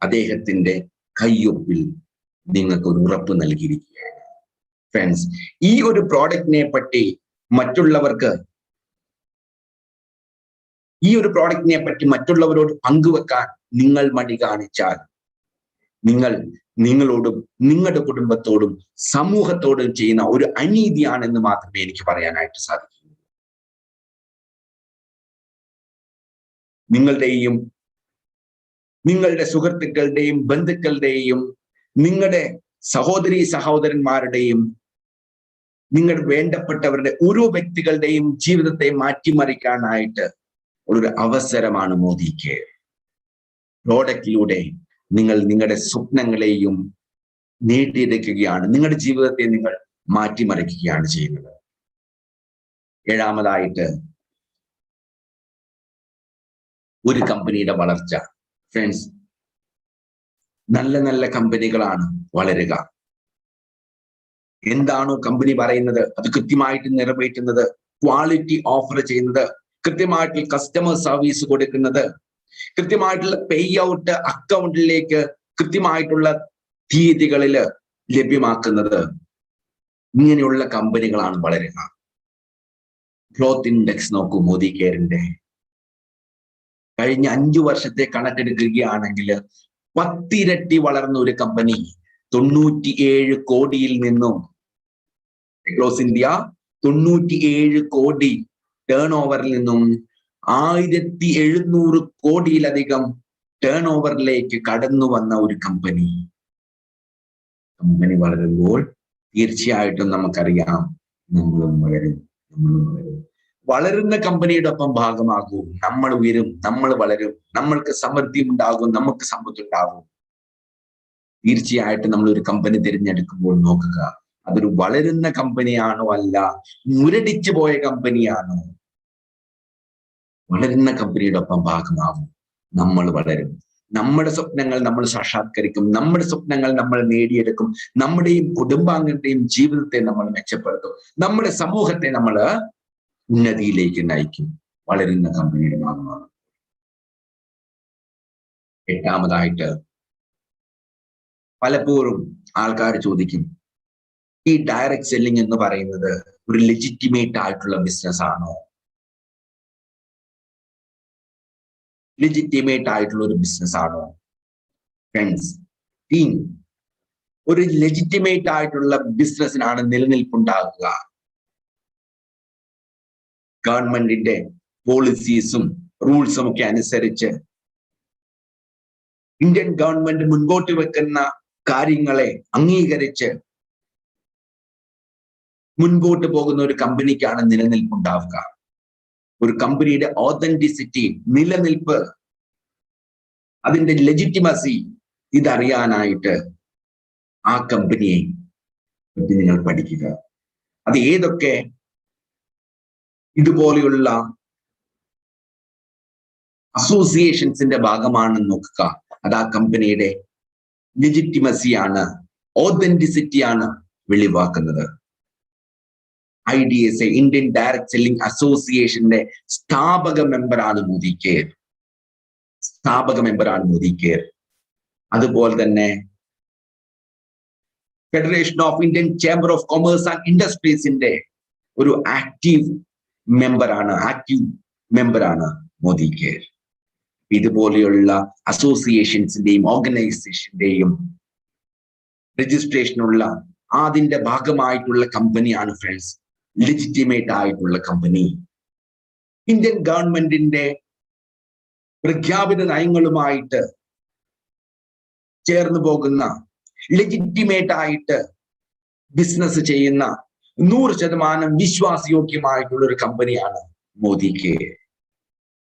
അദ്ദേഹത്തിന്റെ കയ്യൊപ്പിൽ നിങ്ങൾക്ക് ഒരു ഉറപ്പ് നൽകിയിരിക്കുകയാണ്. ഫ്രണ്ട്സ്, ഈ ഒരു പ്രോഡക്റ്റിനെ പറ്റി മറ്റുള്ളവരോട് പങ്കുവെക്കാൻ നിങ്ങൾ മടി കാണിച്ചാൽ, നിങ്ങളോടും നിങ്ങളുടെ കുടുംബത്തോടും സമൂഹത്തോടും ചെയ്യുന്ന ഒരു അനീതിയാണെന്ന് മാത്രമേ എനിക്ക് പറയാനായിട്ട് സാധിക്കൂ. നിങ്ങളുടെയും നിങ്ങളുടെ സുഹൃത്തുക്കളുടെയും ബന്ധുക്കളുടെയും നിങ്ങളുടെ സഹോദരീ സഹോദരന്മാരുടെയും നിങ്ങളുടെ വേണ്ടപ്പെട്ടവരുടെ ഓരോ വ്യക്തികളുടെയും ജീവിതത്തെ മാറ്റിമറിക്കാനായിട്ട് ഒരു അവസരമാണ് മോദിക്ക്. പ്രോഡക്റ്റിലൂടെ നിങ്ങൾ നിങ്ങളുടെ സ്വപ്നങ്ങളെയും നേടിയെടുക്കുകയാണ്, നിങ്ങളുടെ ജീവിതത്തെ നിങ്ങൾ മാറ്റിമറിക്കുകയാണ് ചെയ്യുന്നത്. ഏഴാമതായിട്ട്, ഒരു കമ്പനിയുടെ വളർച്ച. ഫ്രണ്ട്സ്, നല്ല നല്ല കമ്പനികളാണ് വളരുക. എന്താണോ കമ്പനി പറയുന്നത് അത് കൃത്യമായിട്ട് നിറവേറ്റുന്നത്, ക്വാളിറ്റി ഓഫർ ചെയ്യുന്നത്, കൃത്യമായിട്ടുള്ള കസ്റ്റമർ സർവീസ് കൊടുക്കുന്നത്, കൃത്യമായിട്ടുള്ള പേ ഔട്ട് അക്കൗണ്ടിലേക്ക് കൃത്യമായിട്ടുള്ള തീയതികളിൽ ലഭ്യമാക്കുന്നത്, ഇങ്ങനെയുള്ള കമ്പനികളാണ് വളരുക. ഗ്രോത്ത് ഇൻഡെക്സ് നോക്കൂ, മോദി കെയറിന്റെ കഴിഞ്ഞ 5 വർഷത്തെ കണക്കെടുക്കുകയാണെങ്കിൽ 10 ഇരട്ടി വളർന്ന ഒരു കമ്പനി 97 കോടിയിൽ നിന്നും, അക്രോസ് ഇന്ത്യ 97 കോടി ടേൺ ഓവറിൽ നിന്നും 1700 കോടിയിലധികം ടേൺ ഓവറിലേക്ക് കടന്നു വന്ന ഒരു കമ്പനി വളരുമ്പോൾ തീർച്ചയായിട്ടും നമുക്കറിയാം നമ്മളും വളരും. വളരുന്ന കമ്പനിയുടെ ഒപ്പം ഭാഗമാകൂ, നമ്മൾ ഉയരും, നമ്മൾ വളരും, നമ്മൾക്ക് സമൃദ്ധി ഉണ്ടാകും, നമുക്ക് സമ്പത്തുണ്ടാകും. തീർച്ചയായിട്ടും നമ്മൾ ഒരു കമ്പനി തിരഞ്ഞെടുക്കുമ്പോൾ നോക്കുക, അതൊരു വളരുന്ന കമ്പനിയാണോ അല്ല മുരടിച്ചു പോയ കമ്പനിയാണോ. വളരുന്ന കമ്പനിയുടെ ഒപ്പം ഭാഗമാകും, നമ്മൾ വളരും, നമ്മുടെ സ്വപ്നങ്ങൾ നമ്മൾ സാക്ഷാത്കരിക്കും, നമ്മുടെ സ്വപ്നങ്ങൾ നമ്മൾ നേടിയെടുക്കും, നമ്മുടെയും കുടുംബാംഗങ്ങളുടെയും ജീവിതത്തെ നമ്മൾ മെച്ചപ്പെടുത്തും, നമ്മുടെ സമൂഹത്തെ നമ്മൾ ഉന്നതിയിലേക്ക് നയിക്കും. വളരുന്ന കമ്പനിയുടെ ഭാഗമാണ്. എട്ടാമതായിട്ട്, പലപ്പോഴും ആൾക്കാർ ചോദിക്കും, ഈ ഡയറക്റ്റ് സെല്ലിംഗ് എന്ന് പറയുന്നത് ഒരു ലെജിറ്റിമേറ്റ് ആയിട്ടുള്ള ബിസിനസ് ആണോ? ലെജിറ്റിമേറ്റ് ആയിട്ടുള്ള ഒരു ബിസിനസ് ആണോ? ഫ്രണ്ട്സ്, ഒരു ലെജിറ്റിമേറ്റ് ആയിട്ടുള്ള ബിസിനസ്സിനാണ് നിലനിൽപ്പുണ്ടാകുക. ഗവൺമെന്റിന്റെ പോളിസീസും റൂൾസും ഒക്കെ അനുസരിച്ച് ഇന്ത്യൻ ഗവൺമെന്റ് മുൻപോട്ട് വെക്കുന്ന കാര്യങ്ങളെ അംഗീകരിച്ച് മുൻപോട്ട് പോകുന്ന ഒരു കമ്പനിക്കാണ് നിലനിൽപ്പുണ്ടാവുക. ഒരു കമ്പനിയുടെ ഓതന്റിസിറ്റി, നിലനിൽപ്പ്, അതിന്റെ ലെജിറ്റിമസി ഇതറിയാനായിട്ട് ആ കമ്പനിയെ പറ്റി നിങ്ങൾ പഠിക്കുക. അത് ഏതൊക്കെ ഇതുപോലെയുള്ള അസോസിയേഷൻസിന്റെ ഭാഗമാണെന്ന് നോക്കുക. അത് ആ കമ്പനിയുടെ ലെജിറ്റിമസിയാണ്, ഓതന്റിസിറ്റിയാണ് വെളിവാക്കുന്നത്. IDSA, ഇന്ത്യൻ ഡയറക്ട് സെല്ലിംഗ് അസോസിയേഷന്റെ സ്ഥാപക മെമ്പറാണ് മോദി കെയർ. അതുപോലെ തന്നെ federation of Indian chamber of commerce and ഇൻഡസ്ട്രീസിന്റെ ഒരു ആക്റ്റീവ് മെമ്പറാണ് മോദി കെയർ. ഇതുപോലെയുള്ള അസോസിയേഷൻസിന്റെയും ഓർഗനൈസേഷന്റെയും രജിസ്ട്രേഷനുള്ള അതിന്റെ ഭാഗമായിട്ടുള്ള കമ്പനിയാണ് ഫ്രണ്ട്സ് ലെജിറ്റിമേറ്റ് ആയിട്ടുള്ള കമ്പനി. ഇന്ത്യൻ ഗവൺമെന്റിന്റെ പ്രഖ്യാപിത നയങ്ങളുമായിട്ട് ചേർന്ന് പോകുന്ന, ലെജിറ്റിമേറ്റ് ആയിട്ട് ബിസിനസ് ചെയ്യുന്ന 100% വിശ്വാസയോഗ്യമായിട്ടുള്ള ഒരു കമ്പനിയാണ് മോദി കെയർ.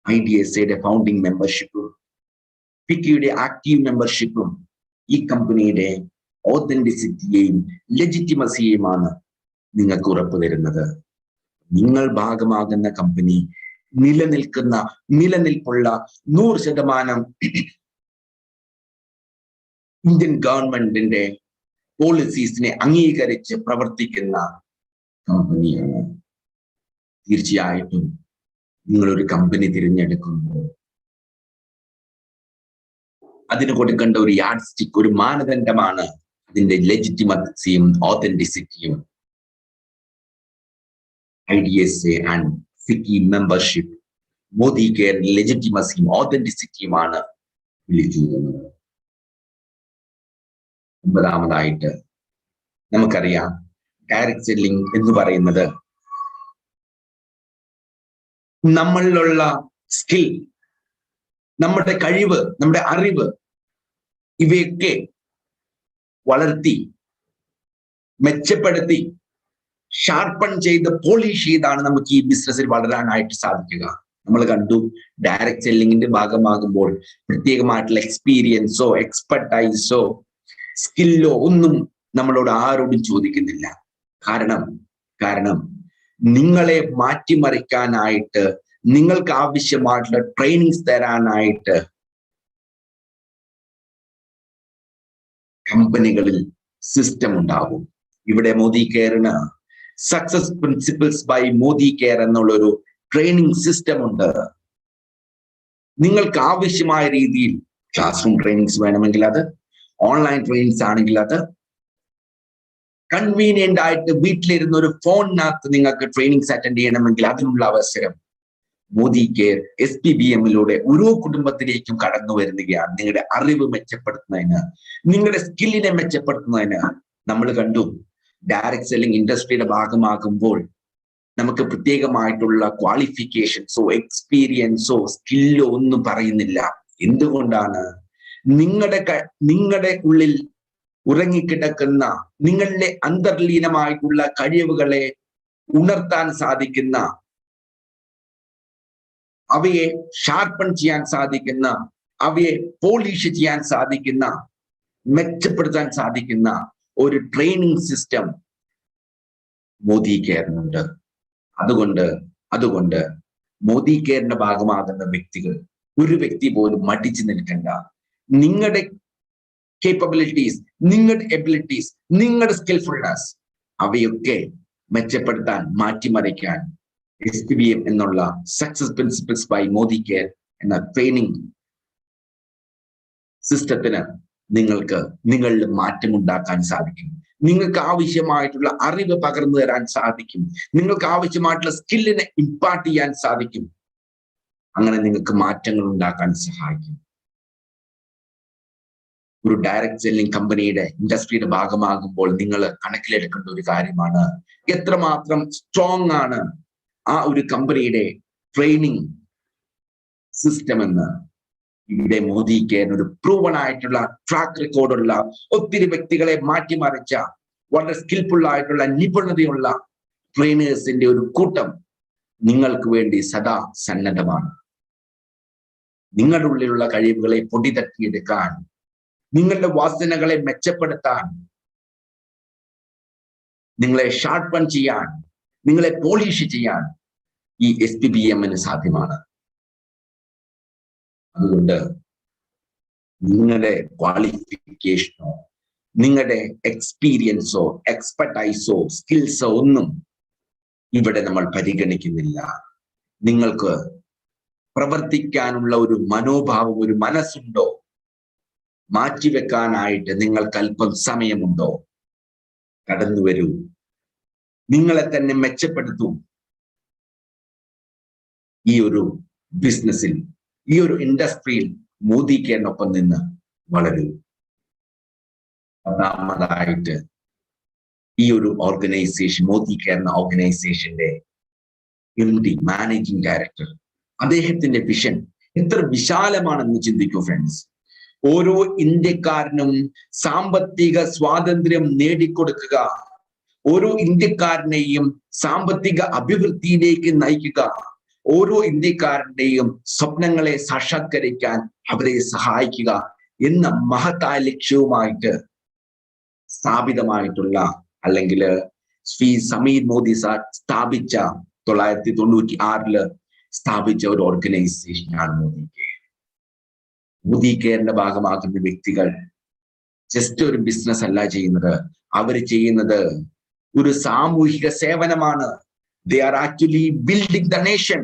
IDSAയുടെ ഫൗണ്ടിങ് മെമ്പർഷിപ്പും ഫിക്കിയുടെ ആക്റ്റീവ് മെമ്പർഷിപ്പും ഈ കമ്പനിയുടെ ഓതന്റിസിറ്റിയെയും ലെജിറ്റിമസിയെയുമാണ് നിങ്ങൾക്ക് ഉറപ്പു തരുന്നത്. നിങ്ങൾ ഭാഗമാകുന്ന കമ്പനി നിലനിൽപ്പുള്ള 100% ഇന്ത്യൻ ഗവൺമെന്റിന്റെ പോളിസീസിനെ അംഗീകരിച്ച് പ്രവർത്തിക്കുന്ന കമ്പനിയാണ്. തീർച്ചയായിട്ടും നിങ്ങളൊരു കമ്പനി തിരഞ്ഞെടുക്കുമ്പോൾ അതിന് കൊടുക്കേണ്ട ഒരു യാർഡ് സ്റ്റിക്ക്, ഒരു മാനദണ്ഡമാണ് അതിന്റെ ലെജിറ്റിമസിയും ഓതന്റിസിറ്റിയും. IDSA and FICCI membership Modi care ലെജിറ്റിമസിയും ഓതന്റിസിറ്റിയുമാണ് വിളിക്കുന്നത്. 9ാമതായിട്ട് നമുക്കറിയാം, ഡയറക്ട് സെല്ലിംഗ് എന്ന് പറയുന്നത് നമ്മളിലുള്ള സ്കിൽ, നമ്മുടെ കഴിവ്, നമ്മുടെ അറിവ് ഇവയൊക്കെ വളർത്തി, മെച്ചപ്പെടുത്തി, ഷാർപ്പൺ ചെയ്ത്, പോളിഷ് ചെയ്താണ് നമുക്ക് ഈ ബിസിനസ്സിൽ വളരാനായിട്ട് സാധിക്കുക. നമ്മൾ കണ്ടു, ഡയറക്ട് സെല്ലിങ്ങിന്റെ ഭാഗമാകുമ്പോൾ പ്രത്യേകമായിട്ടുള്ള എക്സ്പീരിയൻസോ എക്സ്പെർട്ടൈസോ സ്കില്ലോ ഒന്നും നമ്മളോട് ആരോടും ചോദിക്കുന്നില്ല. കാരണം നിങ്ങളെ മാറ്റിമറിക്കാനായിട്ട്, നിങ്ങൾക്ക് ആവശ്യമായിട്ടുള്ള ട്രെയിനിങ്സ് തരാനായിട്ട് കമ്പനികളിൽ സിസ്റ്റം ഉണ്ടാവും. ഇവിടെ മോദി കെയറിന് success principles by Modi care എന്നുള്ളൊരു ട്രെയിനിങ് സിസ്റ്റം ഉണ്ട്. നിങ്ങൾക്ക് ആവശ്യമായ രീതിയിൽ ക്ലാസ് റൂം ട്രെയിനിങ്സ് വേണമെങ്കിൽ അത്, ഓൺലൈൻ ട്രെയിനിങ്സ് ആണെങ്കിൽ അത്, കൺവീനിയന്റ് ആയിട്ട് വീട്ടിലിരുന്ന ഒരു ഫോണിനകത്ത് നിങ്ങൾക്ക് ട്രെയിനിങ്സ് അറ്റൻഡ് ചെയ്യണമെങ്കിൽ അതിനുള്ള അവസരം മോദി കെയർ SPBMലൂടെ ഓരോ കുടുംബത്തിലേക്കും കടന്നു വരുന്നതാണ്. നിങ്ങളുടെ അറിവ് മെച്ചപ്പെടുത്തുന്നതിന്, നിങ്ങളുടെ സ്കില്ലിനെ മെച്ചപ്പെടുത്തുന്നതിന്. നമ്മൾ കണ്ടു, ഡയറക്ട് സെല്ലിംഗ് ഇൻഡസ്ട്രിയുടെ ഭാഗമാകുമ്പോൾ നമുക്ക് പ്രത്യേകമായിട്ടുള്ള ക്വാളിഫിക്കേഷൻസോ എക്സ്പീരിയൻസോ സ്കില്ലോ ഒന്നും പറയുന്നില്ല. എന്തുകൊണ്ടാണ്? നിങ്ങളുടെ ഉള്ളിൽ ഉറങ്ങിക്കിടക്കുന്ന, നിങ്ങളുടെ അന്തർലീനമായിട്ടുള്ള കഴിവുകളെ ഉണർത്താൻ സാധിക്കുന്ന, അവയെ ഷാർപ്പൺ ചെയ്യാൻ സാധിക്കുന്ന, അവയെ പോളിഷ് ചെയ്യാൻ സാധിക്കുന്ന, മെച്ചപ്പെടുത്താൻ സാധിക്കുന്ന ഒരു ട്രെയിനിങ് സിസ്റ്റം മോദി കെയറിനുണ്ട്. അതുകൊണ്ട് മോദി കെയറിന്റെ ഭാഗമാകുന്ന വ്യക്തികൾ, ഒരു വ്യക്തി പോലും മടിച്ചു നിൽക്കണ്ട. നിങ്ങളുടെ കേപ്പബിലിറ്റീസ്, നിങ്ങളുടെ എബിലിറ്റീസ്, നിങ്ങളുടെ സ്കിൽഫുൾനെസ് അവയൊക്കെ മെച്ചപ്പെടുത്താൻ, മാറ്റിമറിക്കാൻ SPBM എന്നുള്ള success principles by Modi care എന്ന ട്രെയിനിങ് സിസ്റ്റത്തിന് നിങ്ങൾക്ക് നിങ്ങളിൽ മാറ്റമുണ്ടാക്കാൻ സാധിക്കും. നിങ്ങൾക്ക് ആവശ്യമായിട്ടുള്ള അറിവ് പകർന്നു തരാൻ സാധിക്കും. നിങ്ങൾക്ക് ആവശ്യമായിട്ടുള്ള സ്കില്ലിനെ ഇമ്പാർട്ട് ചെയ്യാൻ സാധിക്കും. അങ്ങനെ നിങ്ങൾക്ക് മാറ്റങ്ങൾ ഉണ്ടാക്കാൻ സഹായിക്കും. ഒരു ഡയറക്ട് സെല്ലിംഗ് കമ്പനിയുടെ ഇൻഡസ്ട്രിയുടെ ഭാഗമാകുമ്പോൾ നിങ്ങൾ കണക്കിലെടുക്കേണ്ട ഒരു കാര്യമാണ് എത്രമാത്രം സ്ട്രോങ് ആണ് ആ ഒരു കമ്പനിയുടെ ട്രെയിനിങ് സിസ്റ്റം എന്ന്. ഇവിടെ മോദിക്ക് ഒരു പ്രൂവൺ ആയിട്ടുള്ള ട്രാക്ക് റെക്കോർഡുള്ള ഒത്തിരി വ്യക്തികളെ മാറ്റിമറിച്ച വളരെ സ്കിൽഫുൾ ആയിട്ടുള്ള നിപുണതയുള്ള ട്രെയിനേഴ്സിന്റെ ഒരു കൂട്ടം നിങ്ങൾക്ക് വേണ്ടി സദാ സന്നദ്ധമാണ്. നിങ്ങളുടെ ഉള്ളിലുള്ള കഴിവുകളെ പൊടി തട്ടിയെടുക്കാൻ, നിങ്ങളുടെ വാസനകളെ മെച്ചപ്പെടുത്താൻ, നിങ്ങളെ ഷാർപ്പൺ ചെയ്യാൻ, നിങ്ങളെ പോളിഷ് ചെയ്യാൻ ഈ SPBMന് സാധ്യമാണ്. അതുകൊണ്ട് നിങ്ങളുടെ ക്വാളിഫിക്കേഷനോ നിങ്ങളുടെ എക്സ്പീരിയൻസോ എക്സ്പെർട്ടൈസോ സ്കിൽസോ ഒന്നും ഇവിടെ നമ്മൾ പരിഗണിക്കുന്നില്ല. നിങ്ങൾക്ക് പ്രവർത്തിക്കാനുള്ള ഒരു മനോഭാവം, ഒരു മനസ്സുണ്ടോ? മാറ്റിവെക്കാനായിട്ട് നിങ്ങൾക്ക് അല്പം സമയമുണ്ടോ? കടന്നു വരൂ, നിങ്ങളെ തന്നെ മെച്ചപ്പെടുത്തൂ. ഈ ഒരു ബിസിനസ്സിൽ, ഈ ഒരു ഇൻഡസ്ട്രിയിൽ മോദിക്കേനൊപ്പം നിന്ന് വളരൂ. ഒന്നാമതായിട്ട് ഈ ഒരു ഓർഗനൈസേഷൻ, മോദി കെയർ എന്ന ഓർഗനൈസേഷന്റെ MD, മാനേജിംഗ് ഡയറക്ടർ, അദ്ദേഹത്തിന്റെ വിഷൻ എത്ര വിശാലമാണെന്ന് ചിന്തിക്കൂ ഫ്രണ്ട്സ്. ഓരോ ഇന്ത്യക്കാരനും സാമ്പത്തിക സ്വാതന്ത്ര്യം നേടിക്കൊടുക്കുക, ഓരോ ഇന്ത്യക്കാരനെയും സാമ്പത്തിക അഭിവൃദ്ധിയിലേക്ക് നയിക്കുക, ഓരോ ഇന്ത്യക്കാരന്റെയും സ്വപ്നങ്ങളെ സാക്ഷാത്കരിക്കാൻ അവരെ സഹായിക്കുക എന്ന മഹത്തായ ലക്ഷ്യവുമായിട്ട് സ്ഥാപിതമായിട്ടുള്ള, അല്ലെങ്കിൽ ശ്രീ സമീർ മോദി സാർ സ്ഥാപിച്ച 1996 സ്ഥാപിച്ച ഒരു ഓർഗനൈസേഷനാണ് മോദി കെയർ. മോദി കെയറിന്റെ ഭാഗമാകുന്ന വ്യക്തികൾ ജസ്റ്റ് ഒരു ബിസിനസ് അല്ല ചെയ്യുന്നത്, അവർ ചെയ്യുന്നത് ഒരു സാമൂഹിക സേവനമാണ്. They are actually building the nation.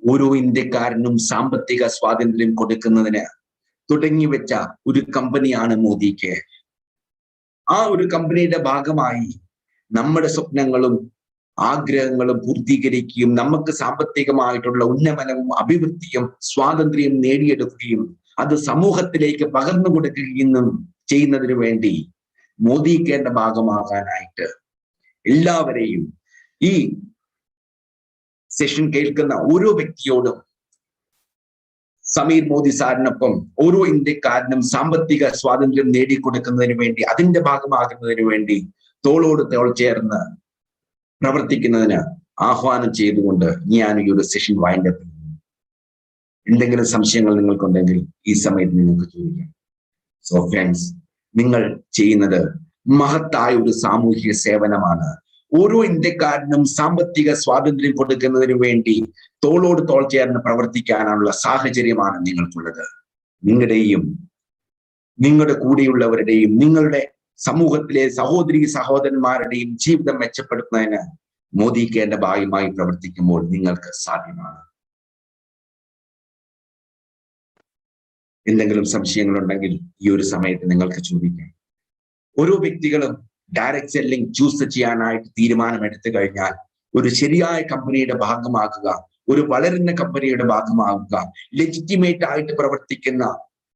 ഓരോ ഇന്ത്യക്കാരനും സാമ്പത്തിക സ്വാതന്ത്ര്യം കൊടുക്കുന്നതിന് തുടങ്ങിവെച്ച ഒരു കമ്പനിയാണ് മോദി കെയർ. ആ ഒരു കമ്പനിയുടെ ഭാഗമായി നമ്മുടെ സ്വപ്നങ്ങളും ആഗ്രഹങ്ങളും പൂർത്തീകരിക്കുകയും നമുക്ക് സാമ്പത്തികമായിട്ടുള്ള ഉന്നമനവും അഭിവൃദ്ധിയും സ്വാതന്ത്ര്യം നേടിയെടുക്കുകയും അത് സമൂഹത്തിലേക്ക് പകർന്നു കൊടുക്കുകയും ചെയ്യുന്നതിന് വേണ്ടി മോദി കെയറിന്റെ ഭാഗമാകാനായിട്ട് എല്ലാവരെയും, ഈ സെഷൻ കേൾക്കുന്ന ഓരോ വ്യക്തിയോടും സമീർ മോദി സാറിനൊപ്പം ഓരോ ഇന്ത്യക്കാരനും സാമ്പത്തിക സ്വാതന്ത്ര്യം നേടിക്കൊടുക്കുന്നതിന് വേണ്ടി, അതിന്റെ ഭാഗമാകുന്നതിന് വേണ്ടി തോളോട് തോൾ ചേർന്ന് പ്രവർത്തിക്കുന്നതിന് ആഹ്വാനം ചെയ്തുകൊണ്ട് ഞാൻ ഈ ഒരു സെഷൻ വൈൻഡപ്പ് ചെയ്യുന്നു. എന്തെങ്കിലും സംശയങ്ങൾ നിങ്ങൾക്കുണ്ടെങ്കിൽ ഈ സമയത്ത് നിങ്ങൾക്ക് ചോദിക്കാം. സോ ഫ്രണ്ട്സ്, നിങ്ങൾ ചെയ്യുന്നത് മഹത്തായ ഒരു സാമൂഹിക സേവനമാണ്. ഓരോ ഇന്ത്യക്കാരനും സാമ്പത്തിക സ്വാതന്ത്ര്യം കൊടുക്കുന്നതിന് വേണ്ടി തോളോട് തോൾ ചേർന്ന് പ്രവർത്തിക്കാനുള്ള സാഹചര്യമാണ് നിങ്ങൾക്കുള്ളത്. നിങ്ങളുടെയും നിങ്ങളുടെ കൂടെയുള്ളവരുടെയും നിങ്ങളുടെ സമൂഹത്തിലെ സഹോദരി സഹോദരന്മാരുടെയും ജീവിതം മെച്ചപ്പെടുത്തുന്നതിന് മോദി കെയറിന്റെ ഭാഗമായി പ്രവർത്തിക്കുമ്പോൾ നിങ്ങൾക്ക് സാധ്യമാണ്. എന്തെങ്കിലും സംശയങ്ങളുണ്ടെങ്കിൽ ഈ ഒരു സമയത്ത് നിങ്ങൾക്ക് ചോദിക്കാം. ഓരോ വ്യക്തികളും ഡയറക്റ്റ് സെല്ലിംഗ് ചൂസ് ചെയ്യാനായിട്ട് തീരുമാനമെടുത്തു കഴിഞ്ഞാൽ ഒരു ശരിയായ കമ്പനിയുടെ ഭാഗമാകുക, ഒരു വളരുന്ന കമ്പനിയുടെ ഭാഗമാകുക, ലെജിറ്റിമേറ്റ് ആയിട്ട് പ്രവർത്തിക്കുന്ന,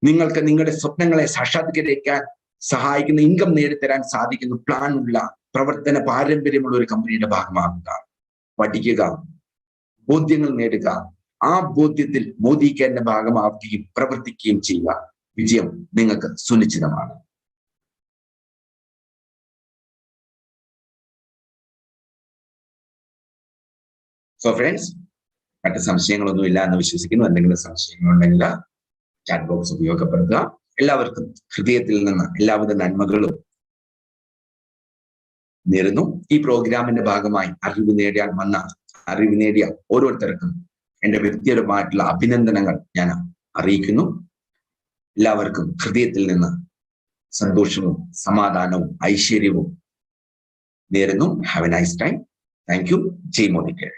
നിങ്ങൾക്ക് നിങ്ങളുടെ സ്വപ്നങ്ങളെ സാക്ഷാത്കരിക്കാൻ സഹായിക്കുന്ന, ഇൻകം നേടിത്തരാൻ സാധിക്കുന്ന പ്ലാനുള്ള പ്രവർത്തന പാരമ്പര്യമുള്ള ഒരു കമ്പനിയുടെ ഭാഗമാകുക. പഠിക്കുക, ബോധ്യങ്ങൾ നേടുക, ആ ബോധ്യത്തിൽ മോദി കെയറിന്റെ ഭാഗമാവുകയും പ്രവർത്തിക്കുകയും ചെയ്യുക. വിജയം നിങ്ങൾക്ക് സുനിശ്ചിതമാണ്. സോ ഫ്രണ്ട്സ്, മറ്റ് സംശയങ്ങളൊന്നും ഇല്ല എന്ന് വിശ്വസിക്കുന്നു. എന്തെങ്കിലും സംശയങ്ങളുണ്ടെങ്കിൽ ചാറ്റ് ബോക്സ് ഉപയോഗപ്പെടുത്തുക. എല്ലാവർക്കും ഹൃദയത്തിൽ നിന്ന് എല്ലാവിധ നന്മകളും നേരുന്നു. ഈ പ്രോഗ്രാമിന്റെ ഭാഗമായി അറിവ് നേടിയ ഓരോരുത്തർക്കും എന്റെ വ്യക്തിപരമായിട്ടുള്ള അഭിനന്ദനങ്ങൾ ഞാൻ അറിയിക്കുന്നു. എല്ലാവർക്കും ഹൃദയത്തിൽ നിന്ന് സന്തോഷവും സമാധാനവും ഐശ്വര്യവും നേരുന്നു. Have a nice time. Thank you. ജയ് മോദി കെയർ.